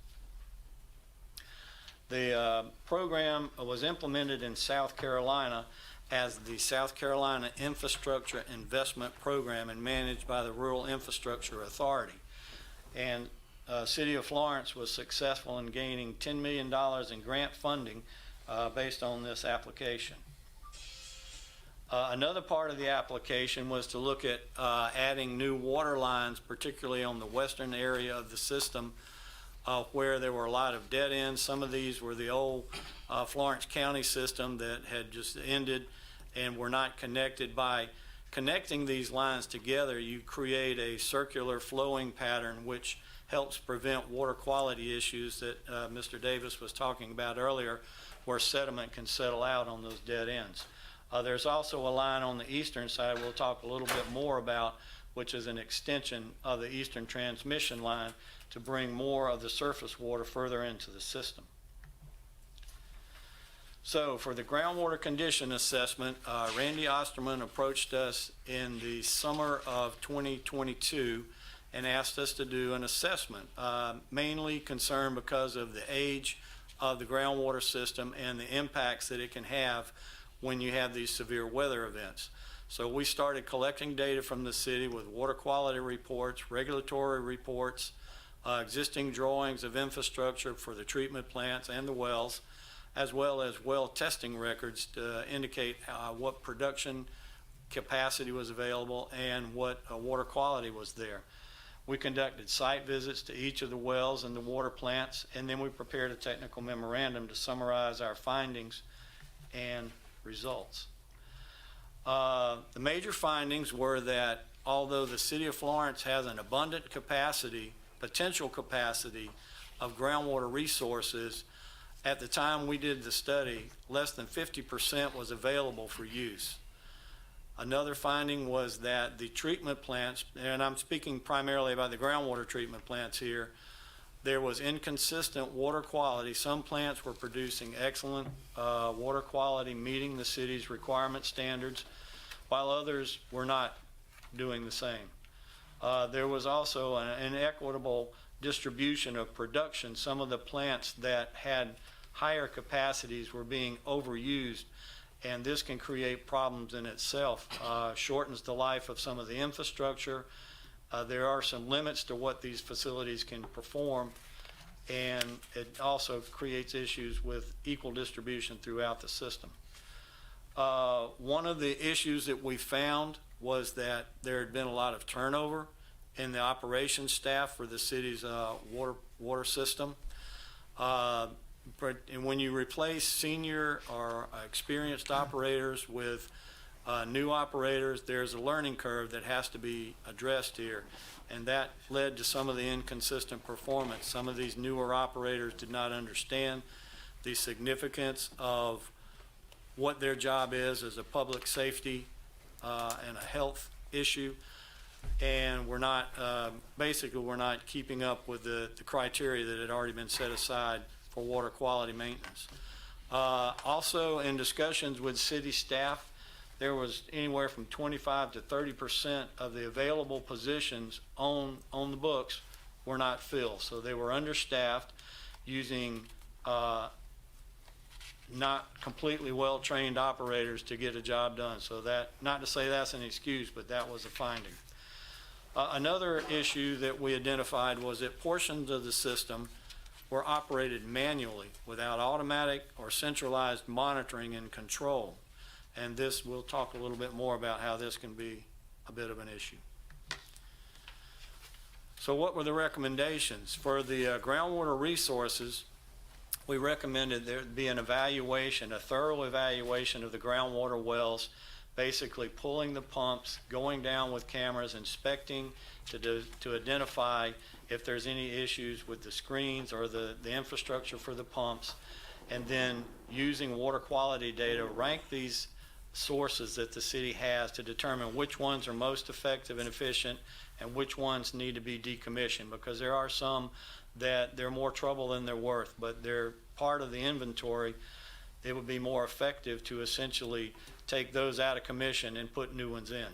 The program was implemented in South Carolina as the South Carolina Infrastructure Investment Program and managed by the Rural Infrastructure Authority. And City of Florence was successful in gaining $10 million in grant funding based on this application. Another part of the application was to look at adding new water lines, particularly on the western area of the system where there were a lot of dead ends. Some of these were the old Florence County system that had just ended and were not connected. By connecting these lines together, you create a circular flowing pattern which helps prevent water quality issues that Mr. Davis was talking about earlier, where sediment can settle out on those dead ends. There's also a line on the eastern side we'll talk a little bit more about, which is an extension of the eastern transmission line to bring more of the surface water further into the system. So for the groundwater condition assessment, Randy Osterman approached us in the summer of 2022 and asked us to do an assessment, mainly concerned because of the age of the groundwater system and the impacts that it can have when you have these severe weather events. So we started collecting data from the city with water quality reports, regulatory reports, existing drawings of infrastructure for the treatment plants and the wells, as well as well testing records to indicate what production capacity was available and what water quality was there. We conducted site visits to each of the wells and the water plants, and then we prepared a technical memorandum to summarize our findings and results. The major findings were that although the city of Florence has an abundant capacity, potential capacity of groundwater resources, at the time we did the study, less than 50% was available for use. Another finding was that the treatment plants, and I'm speaking primarily about the groundwater treatment plants here, there was inconsistent water quality. Some plants were producing excellent water quality, meeting the city's requirement standards, while others were not doing the same. There was also an inequitable distribution of production. Some of the plants that had higher capacities were being overused, and this can create problems in itself. Shortens the life of some of the infrastructure. There are some limits to what these facilities can perform, and it also creates issues with equal distribution throughout the system. One of the issues that we found was that there had been a lot of turnover in the operations staff for the city's water system. And when you replace senior or experienced operators with new operators, there's a learning curve that has to be addressed here. And that led to some of the inconsistent performance. Some of these newer operators did not understand the significance of what their job is as a public safety and a health issue. And we're not, basically we're not keeping up with the criteria that had already been set aside for water quality maintenance. Also in discussions with city staff, there was anywhere from 25 to 30% of the available positions on the books were not filled. So they were understaffed, using not completely well-trained operators to get a job done. So that, not to say that's an excuse, but that was a finding. Another issue that we identified was that portions of the system were operated manually without automatic or centralized monitoring and control. And this, we'll talk a little bit more about how this can be a bit of an issue. So what were the recommendations? For the groundwater resources, we recommended there be an evaluation, a thorough evaluation of the groundwater wells, basically pulling the pumps, going down with cameras, inspecting to identify if there's any issues with the screens or the infrastructure for the pumps, and then using water quality data, rank these sources that the city has to determine which ones are most effective and efficient and which ones need to be decommissioned, because there are some that they're more trouble than they're worth, but they're part of the inventory. It would be more effective to essentially take those out of commission and put new ones in.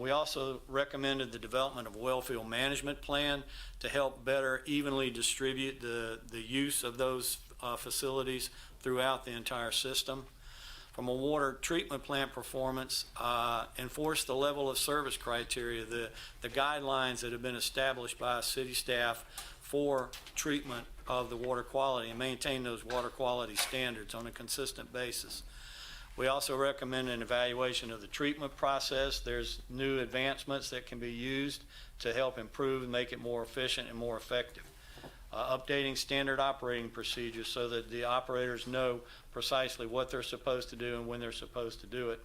We also recommended the development of a well field management plan to help better evenly distribute the use of those facilities throughout the entire system. From a water treatment plant performance, enforce the level of service criteria, the guidelines that have been established by city staff for treatment of the water quality, and maintain those water quality standards on a consistent basis. We also recommend an evaluation of the treatment process. There's new advancements that can be used to help improve and make it more efficient and more effective. Updating standard operating procedures so that the operators know precisely what they're supposed to do and when they're supposed to do it,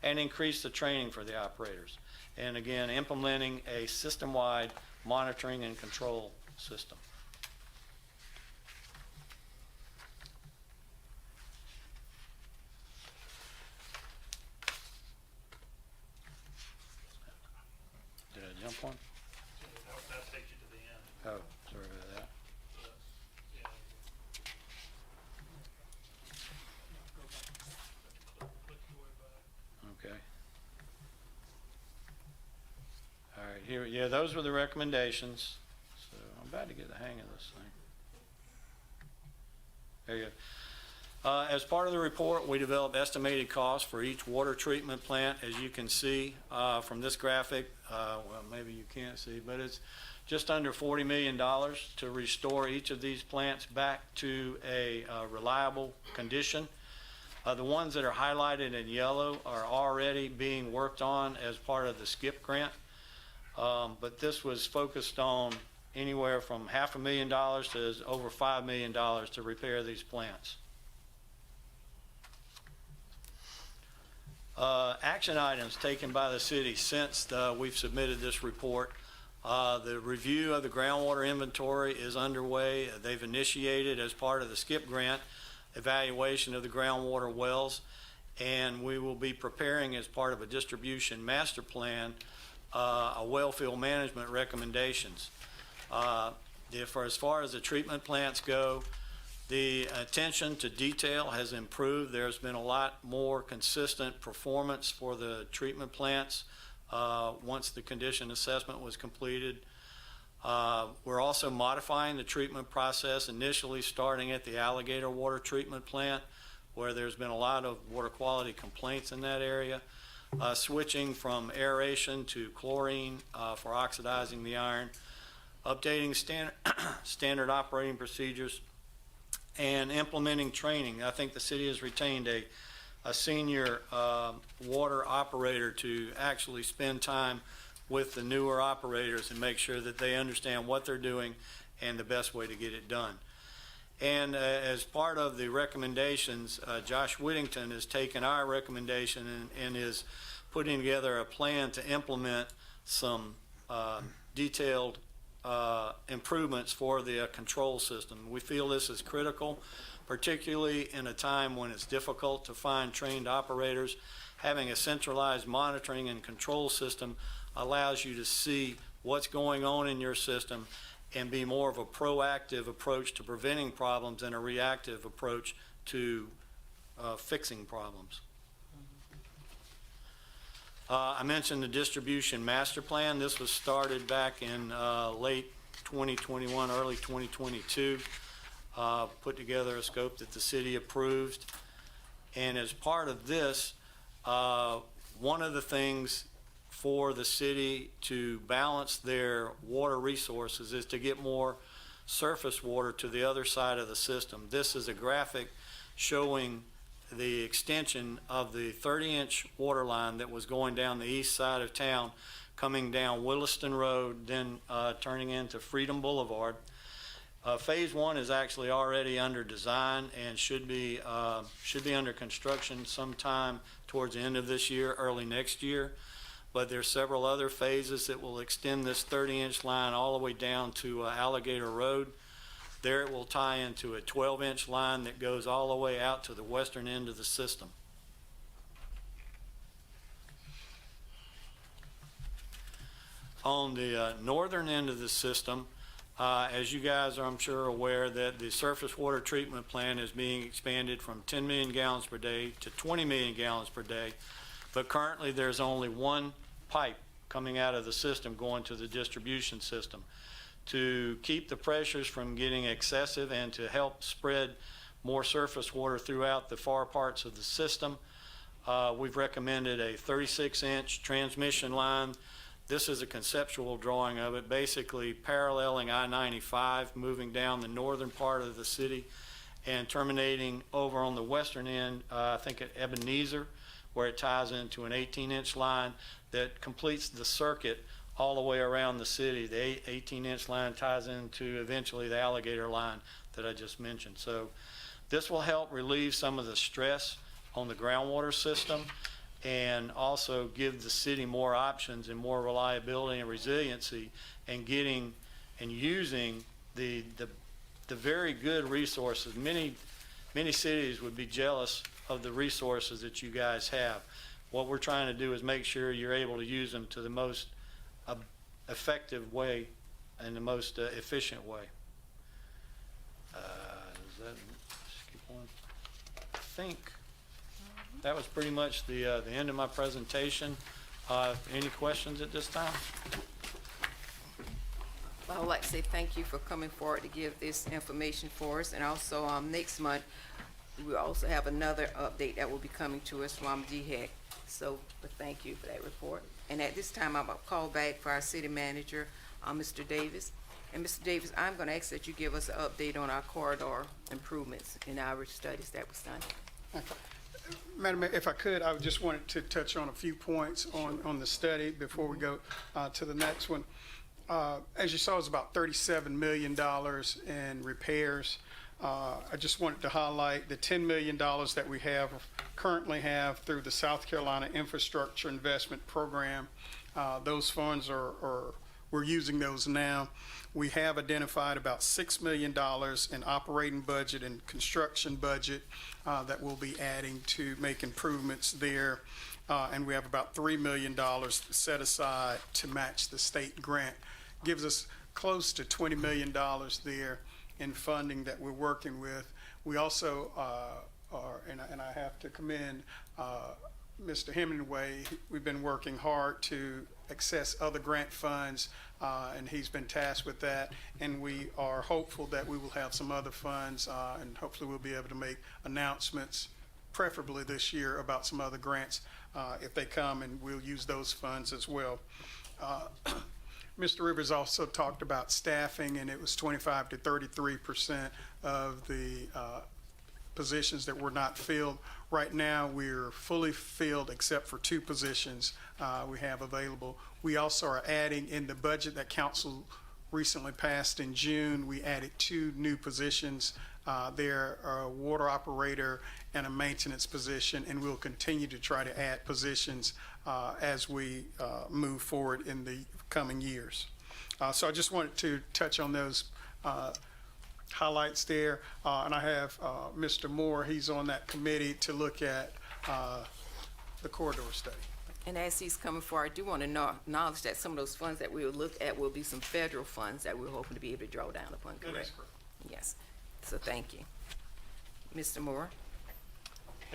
and increase the training for the operators. And again, implementing a system-wide monitoring and control system. Did I jump one? That takes you to the end. Oh, sorry about that. Yeah. Click your way back. Okay. All right, here, yeah, those were the recommendations. So I'm about to get the hang of this thing. There you go. As part of the report, we developed estimated costs for each water treatment plant. As you can see from this graphic, well, maybe you can't see, but it's just under $40 million to restore each of these plants back to a reliable condition. The ones that are highlighted in yellow are already being worked on as part of the SCIP grant. But this was focused on anywhere from $500,000 to over $5 million to repair these plants. Action items taken by the city since we've submitted this report. The review of the groundwater inventory is underway. They've initiated, as part of the SCIP grant, evaluation of the groundwater wells, and we will be preparing, as part of a distribution master plan, a well field management recommendations. As far as the treatment plants go, the attention to detail has improved. There's been a lot more consistent performance for the treatment plants once the condition assessment was completed. We're also modifying the treatment process, initially starting at the Alligator Water Treatment Plant, where there's been a lot of water quality complaints in that area, switching from aeration to chlorine for oxidizing the iron, updating standard operating procedures, and implementing training. I think the city has retained a senior water operator to actually spend time with the newer operators and make sure that they understand what they're doing and the best way to get it done. And as part of the recommendations, Josh Whittington has taken our recommendation and is putting together a plan to implement some detailed improvements for the control system. We feel this is critical, particularly in a time when it's difficult to find trained operators. Having a centralized monitoring and control system allows you to see what's going on in your system and be more of a proactive approach to preventing problems than a reactive approach to fixing problems. I mentioned the distribution master plan. This was started back in late 2021, early 2022. Put together a scope that the city approved. And as part of this, one of the things for the city to balance their water resources is to get more surface water to the other side of the system. This is a graphic showing the extension of the 30-inch water line that was going down the east side of town, coming down Williston Road, then turning into Freedom Boulevard. Phase 1 is actually already under design and should be under construction sometime towards the end of this year, early next year. But there's several other phases that will extend this 30-inch line all the way down to Alligator Road. There it will tie into a 12-inch line that goes all the way out to the western end of the system. On the northern end of the system, as you guys are, I'm sure, aware that the surface water treatment plant is being expanded from 10 million gallons per day to 20 million gallons per day. But currently there's only one pipe coming out of the system going to the distribution system. To keep the pressures from getting excessive and to help spread more surface water throughout the far parts of the system, we've recommended a 36-inch transmission line. This is a conceptual drawing of it, basically paralleling I-95, moving down the northern part of the city and terminating over on the western end, I think at Ebenezer, where it ties into an 18-inch line that completes the circuit all the way around the city. The 18-inch line ties into eventually the Alligator line that I just mentioned. So this will help relieve some of the stress on the groundwater system and also give the city more options and more reliability and resiliency and getting and using the very good resources. Many cities would be jealous of the resources that you guys have. What we're trying to do is make sure you're able to use them to the most effective way and the most efficient way. Does that skip one? I think that was pretty much the end of my presentation. Any questions at this time? Well, I'd like to say thank you for coming forward to give this information for us. And also, next month, we'll also have another update that will be coming to us from DHEC. So, but thank you for that report. And at this time, I'm going to call back for our city manager, Mr. Davis. And Mr. Davis, I'm going to ask that you give us an update on our corridor improvements in our studies that was done. Madam Mayor, if I could, I just wanted to touch on a few points on the study before we go to the next one. As you saw, it's about $37 million in repairs. I just wanted to highlight the $10 million that we currently have through the South Carolina Infrastructure Investment Program. Those funds we're using those now. We have identified about $6 million in operating budget and construction budget that we'll be adding to make improvements there. And we have about $3 million set aside to match the state grant. Gives us close to $20 million there in funding that we're working with. We also and I have to commend Mr. Hemingway. We've been working hard to access other grant funds, and he's been tasked with that. And we are hopeful that we will have some other funds, and hopefully we'll be able to make announcements, preferably this year, about some other grants if they come, and we'll use those funds as well. Mr. Rivers also talked about staffing, and it was 25 to 33% of the positions that were not filled. Right now, we're fully filled except for 2 positions we have available. We also are adding in the budget that council recently passed in June. We added 2 new positions. They're a water operator and a maintenance position, and we'll continue to try to add positions as we move forward in the coming years. So I just wanted to touch on those highlights there. And I have Mr. Moore, he's on that committee to look at the corridor study. And as he's coming forward, I do want to acknowledge that some of those funds that we will look at will be some federal funds that we're hoping to be able to draw down upon, correct? That is correct. Yes. So thank you. Mr. Moore?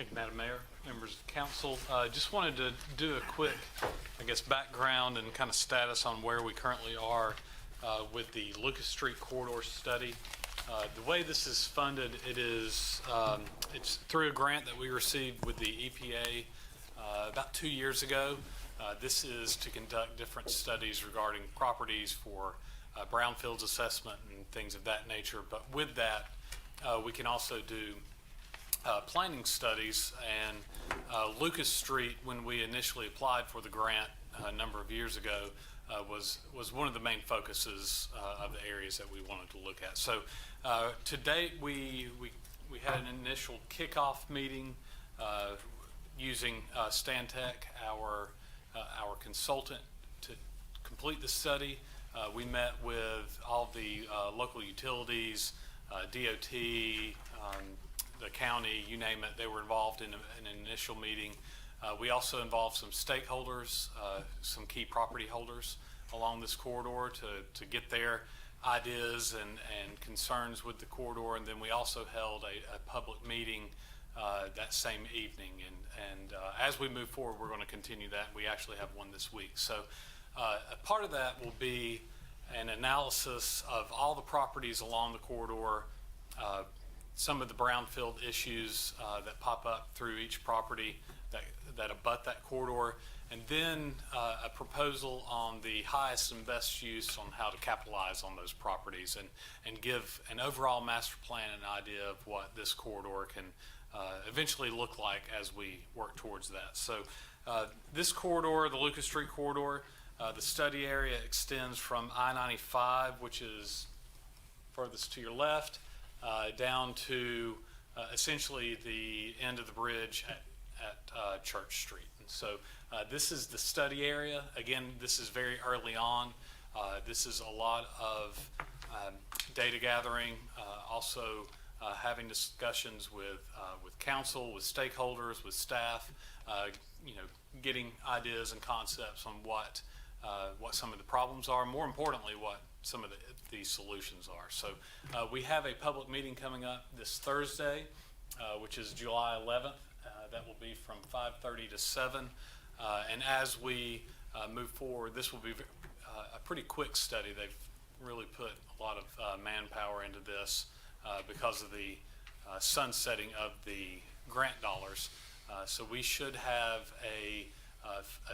Thank you, Madam Mayor, members of council. Just wanted to do a quick, I guess, background and kind of status on where we currently are with the Lucas Street corridor study. The way this is funded, it's through a grant that we received with the EPA about 2 years ago. This is to conduct different studies regarding properties for brownfields assessment and things of that nature. But with that, we can also do planning studies, and Lucas Street, when we initially applied for the grant a number of years ago, was one of the main focuses of the areas that we wanted to look at. So to date, we had an initial kickoff meeting using Stantec, our consultant, to complete the study. We met with all the local utilities, DOT, the county, you name it. They were involved in an initial meeting. We also involved some stakeholders, some key property holders along this corridor to get their ideas and concerns with the corridor. And then we also held a public meeting that same evening. And as we move forward, we're going to continue that. We actually have one this week. So a part of that will be an analysis of all the properties along the corridor, some of the brownfield issues that pop up through each property that abut that corridor, and then a proposal on the highest and best use on how to capitalize on those properties and give an overall master plan and idea of what this corridor can eventually look like as we work towards that. So this corridor, the Lucas Street corridor, the study area extends from I-95, which is furthest to your left, down to essentially the end of the bridge at Church Street. And so this is the study area. Again, this is very early on. This is a lot of data gathering, also having discussions with council, with stakeholders, with staff, getting ideas and concepts on what some of the problems are, more importantly, what some of the solutions are. So we have a public meeting coming up this Thursday, which is July 11th. That will be from 5:30 to 7. And as we move forward, this will be a pretty quick study. They've really put a lot of manpower into this because of the sunsetting of the grant dollars. So we should have a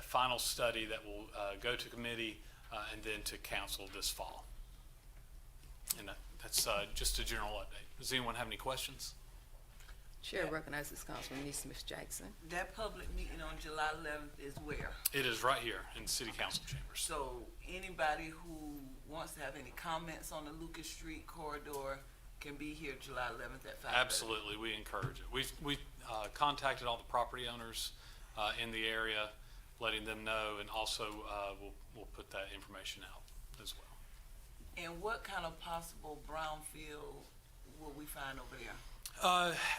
final study that will go to committee and then to council this fall. And that's just a general update. Does anyone have any questions? Chair recognizes Councilman Smith Jackson. That public meeting on July 11th is where? It is right here in City Council chambers. So anybody who wants to have any comments on the Lucas Street corridor can be here July 11th at 5:30? Absolutely, we encourage it. We contacted all the property owners in the area, letting them know, and also we'll put that information out as well. And what kind of possible brownfield will we find over there?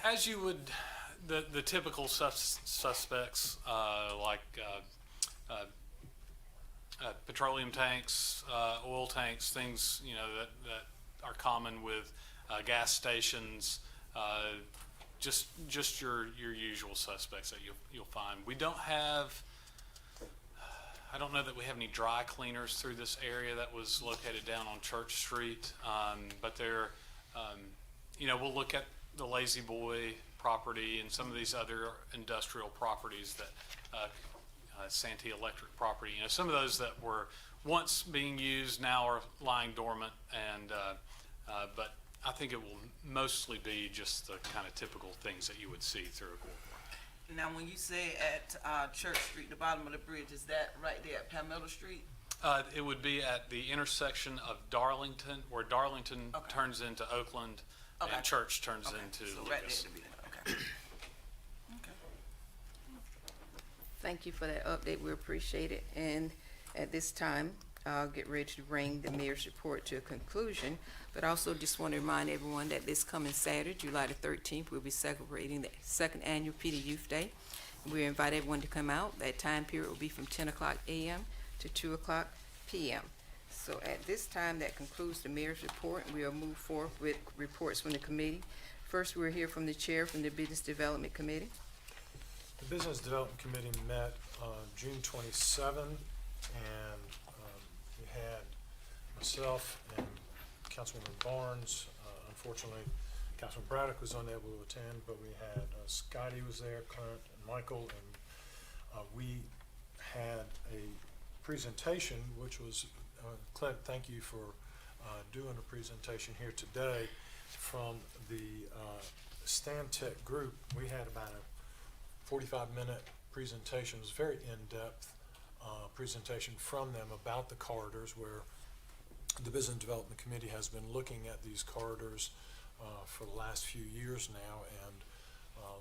As you would, the typical suspects like petroleum tanks, oil tanks, things that are common with gas stations. Just your usual suspects that you'll find. We don't have. I don't know that we have any dry cleaners through this area that was located down on Church Street, but they're, we'll look at the Lazy Boy property and some of these other industrial properties that Santee Electric property. Some of those that were once being used now are lying dormant, and but I think it will mostly be just the kind of typical things that you would see through a corridor. Now, when you say at Church Street, the bottom of the bridge, is that right there at Palmetto Street? It would be at the intersection of Darlington, where Darlington turns into Oakland, and Church turns into So Lucas. right there at the beginning, okay. Okay. Thank you for that update. We appreciate it. And at this time, I'll get ready to bring the mayor's report to a conclusion. But also just want to remind everyone that this coming Saturday, July the 13th, we'll be celebrating the second annual PD Youth Day. We invite everyone to come out. That time period will be from 10 o'clock a.m. to 2 o'clock p.m. So at this time, that concludes the mayor's report, and we'll move forward with reports from the committee. First, we'll hear from the chair from the Business Development Committee. The Business Development Committee met June 27, and we had myself and Councilwoman Barnes. Unfortunately, Councilman Braddock was unable to attend, but we had Scotty was there, Clint, and Michael, and we had a presentation, which was, Clint, thank you for doing a presentation here today from the Stantec group. We had about a 45-minute presentation. It was a very in-depth presentation from them about the corridors, where the Business Development Committee has been looking at these corridors for the last few years now, and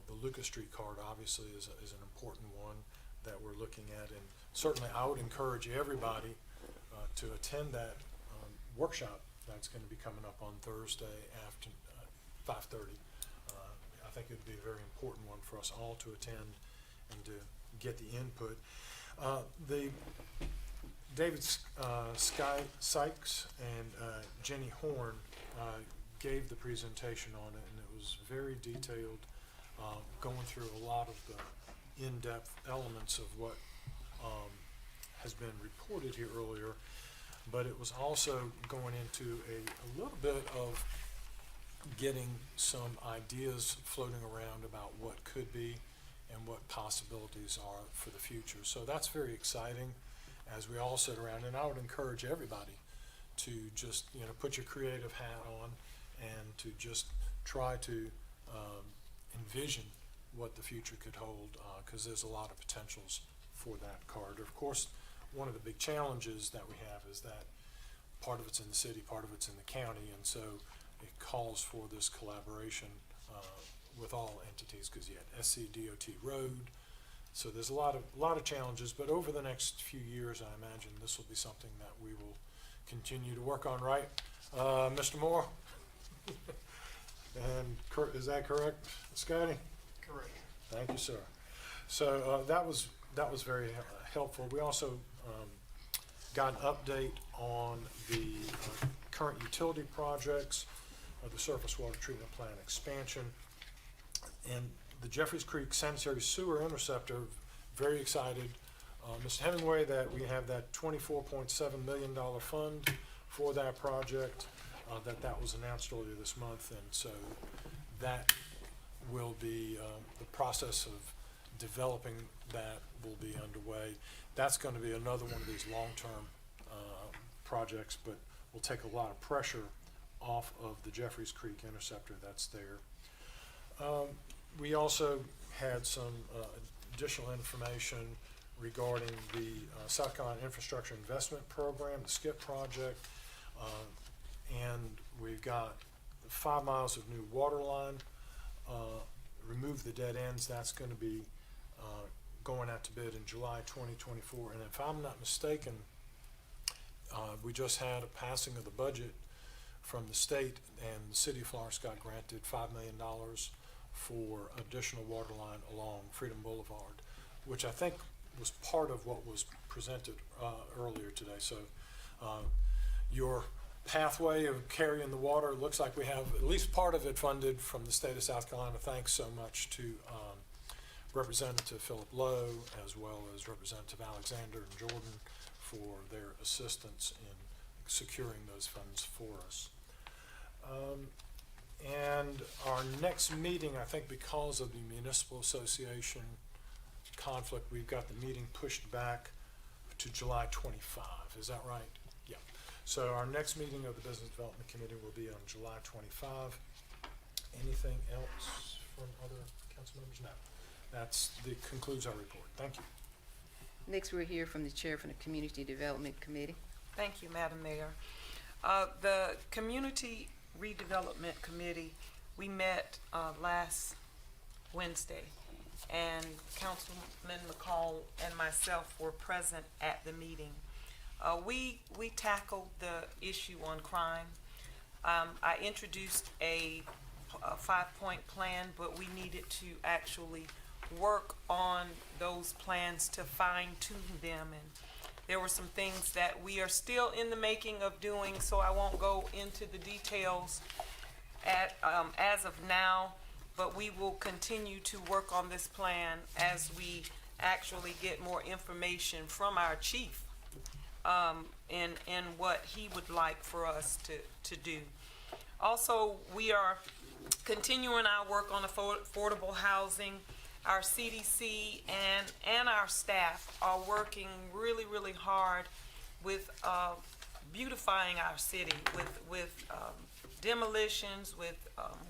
the Lucas Street corridor obviously is an important one that we're looking at. And certainly I would encourage everybody to attend that workshop that's going to be coming up on Thursday after 5:30. I think it would be a very important one for us all to attend and to get the input. The David Sykes and Jenny Horn gave the presentation on it, and it was very detailed, going through a lot of the in-depth elements of what has been reported here earlier, but it was also going into a little bit of getting some ideas floating around about what could be and what possibilities are for the future. So that's very exciting as we all sit around, and I would encourage everybody to just, put your creative hat on and to just try to envision what the future could hold, because there's a lot of potentials for that corridor. Of course, one of the big challenges that we have is that part of it's in the city, part of it's in the county, and so it calls for this collaboration with all entities, because you had SCDOT Road. So there's a lot of challenges, but over the next few years, I imagine this will be something that we will continue to work on, right? Mr. Moore? And is that correct, Scotty? Correct. Thank you, sir. So that was very helpful. We also got an update on the current utility projects, the surface water treatment plant expansion, and the Jeffries Creek Sanitary Sewer Interceptor. Very excited, Mr. Hemingway, that we have that $24.7 million fund for that project. That was announced earlier this month, and so that will be the process of developing that will be underway. That's going to be another one of these long-term projects, but will take a lot of pressure off of the Jeffries Creek Interceptor that's there. We also had some additional information regarding the South Carolina Infrastructure Investment Program, the SCIP project, and we've got 5 miles of new water line, remove the dead ends. That's going to be going out to bid in July 2024. And if I'm not mistaken, we just had a passing of the budget from the state, and the city of Florence got granted $5 million for additional water line along Freedom Boulevard, which I think was part of what was presented earlier today. So your pathway of carrying the water, looks like we have at least part of it funded from the state of South Carolina. Thanks so much to Representative Philip Lowe, as well as Representative Alexander and Jordan, for their assistance in securing those funds for us. And our next meeting, I think because of the Municipal Association conflict, we've got the meeting pushed back to July 25. Is that right? Yeah. So our next meeting of the Business Development Committee will be on July 25. Anything else from other council members? No. That concludes our report. Thank you. Next, we'll hear from the chair from the Community Development Committee. Thank you, Madam Mayor. The Community Redevelopment Committee, we met last Wednesday, and Councilman McCall and myself were present at the meeting. We tackled the issue on crime. I introduced a 5-point plan, but we needed to actually work on those plans to fine-tune them, and there were some things that we are still in the making of doing, so I won't go into the details as of now, but we will continue to work on this plan as we actually get more information from our chief in what he would like for us to do. Also, we are continuing our work on affordable housing. Our CDC and our staff are working really, really hard with beautifying our city, with demolitions, with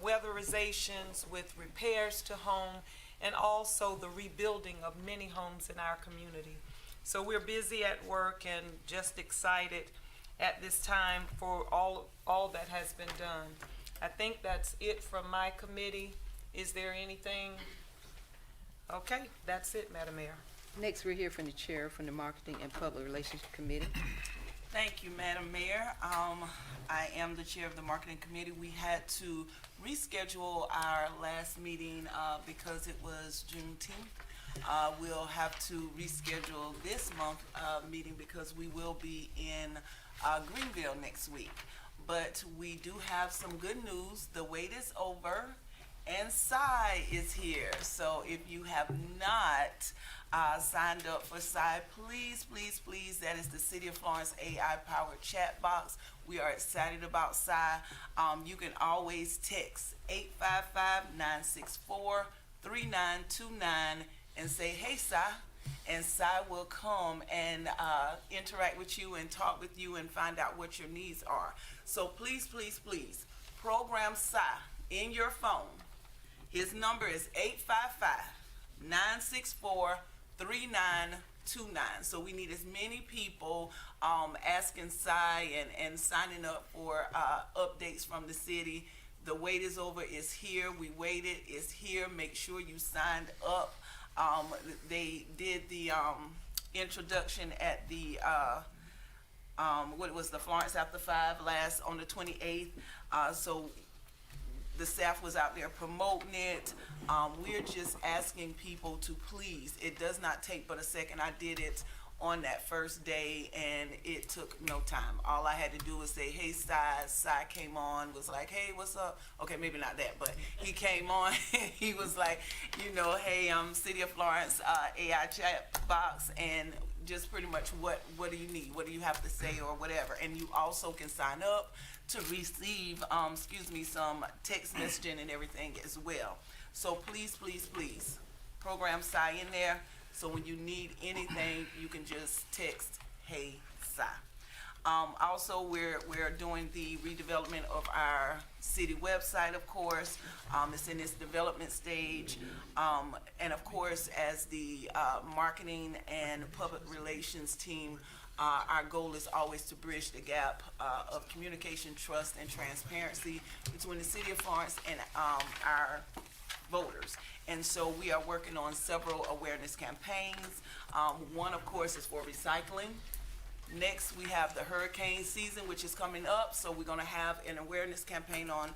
weatherizations, with repairs to home, and also the rebuilding of many homes in our community. So we're busy at work and just excited at this time for all that has been done. I think that's it from my committee. Is there anything? Okay, that's it, Madam Mayor. Next, we'll hear from the chair from the Marketing and Public Relations Committee. Thank you, Madam Mayor. I am the chair of the Marketing Committee. We had to reschedule our last meeting because it was Juneteenth. We'll have to reschedule this month meeting because we will be in Greenville next week. But we do have some good news. The wait is over and Psy is here. So if you have not signed up for Psy, please, please, please, that is the City of Florence AI-powered chat box. We are excited about Psy. You can always text 855-964-3929 and say, hey, Psy, and Psy will come and interact with you and talk with you and find out what your needs are. So please, please, please, program Psy in your phone. His number is 855-964-3929. So we need as many people asking Psy and signing up for updates from the city. The wait is over, it's here. We waited, it's here. Make sure you signed up. They did the introduction at the what was the Florence After 5 on the 28th. So the staff was out there promoting it. We're just asking people to please. It does not take but a second. I did it on that first day and it took no time. All I had to do was say, hey, Psy came on, was like, hey, what's up? Okay, maybe not that, but he came on. He was like, you know, hey, City of Florence AI chat box, and just pretty much what do you need? What do you have to say or whatever? And you also can sign up to receive, some text messaging and everything as well. So please, please, please, program Psy in there. So when you need anything, you can just text, hey, Psy. Also, we're doing the redevelopment of our city website, of course. It's in its development stage. And of course, as the marketing and public relations team, our goal is always to bridge the gap of communication, trust, and transparency between the City of Florence and our voters. And so we are working on several awareness campaigns. One, of course, is for recycling. Next, we have the hurricane season, which is coming up. So we're going to have an awareness campaign on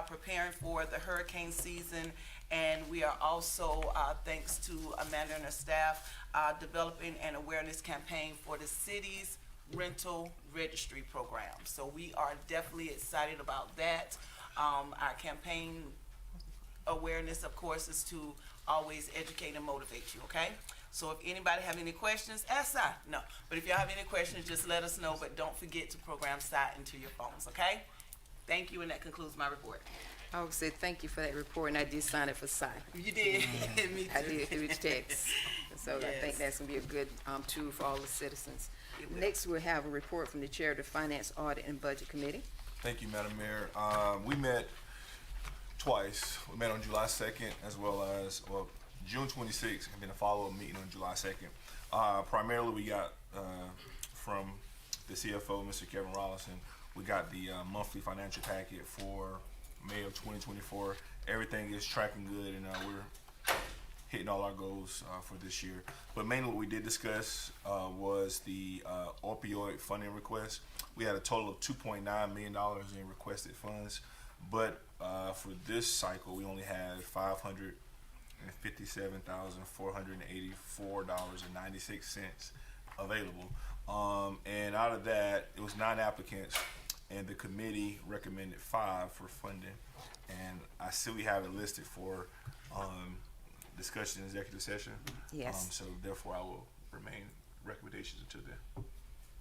preparing for the hurricane season. And we are also, thanks to Amanda and her staff, developing an awareness campaign for the city's rental registry program. So we are definitely excited about that. Our campaign awareness, of course, is to always educate and motivate you, okay? So if anybody have any questions, ask Psy. No, but if y'all have any questions, just let us know, but don't forget to program Psy into your phones, okay? Thank you, and that concludes my report. I would say thank you for that report, and I did sign up for Psy. You did? Me too. I did through the text. So I think Yes. that's gonna be a good tool for all the citizens. It will. Next, we'll have a report from the chair of the Finance, Audit, and Budget Committee. Thank you, Madam Mayor. We met twice. We met on July 2nd as well as, June 26th, and then a follow-up meeting on July 2nd. Primarily, we got from the CFO, Mr. Kevin Rollison, we got the monthly financial packet for May of 2024. Everything is tracking good, and we're hitting all our goals for this year. But mainly what we did discuss was the opioid funding request. We had a total of $2.9 million in requested funds, but for this cycle, we only had $557,484.96 available. And out of that, it was 9 applicants, and the committee recommended 5 for funding. And I see we have it listed for discussion in executive session. Yes. So therefore, I will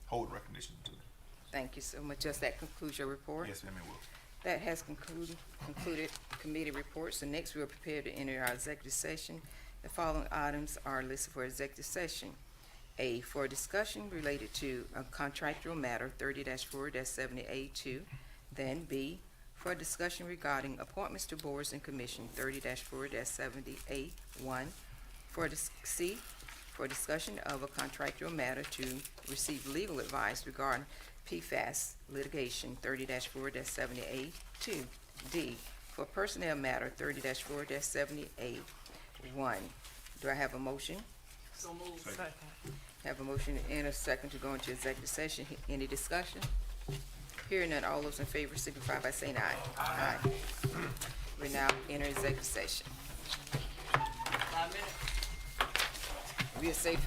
hold recommendations until then. Thank you so much. Does that conclude your report? Yes, ma'am, it will. That has concluded committee reports. So next, we are prepared to enter our executive session. The following items are listed for executive session. A, for discussion related to a contractual matter 30-4-70A2. Then B, for discussion regarding appointments to boards and commission 30-4-70A1. C, for discussion of a contractual matter to receive legal advice regarding PFAS litigation 30-4-70A2. D, for personnel matter 30-4-70A1. Do I have a motion? So moved. Second. Have a motion and a second to go into executive session. Any discussion? Hearing none, all those in favor signify by saying aye. Aye. We now enter executive session. 5 minutes. We'll say 5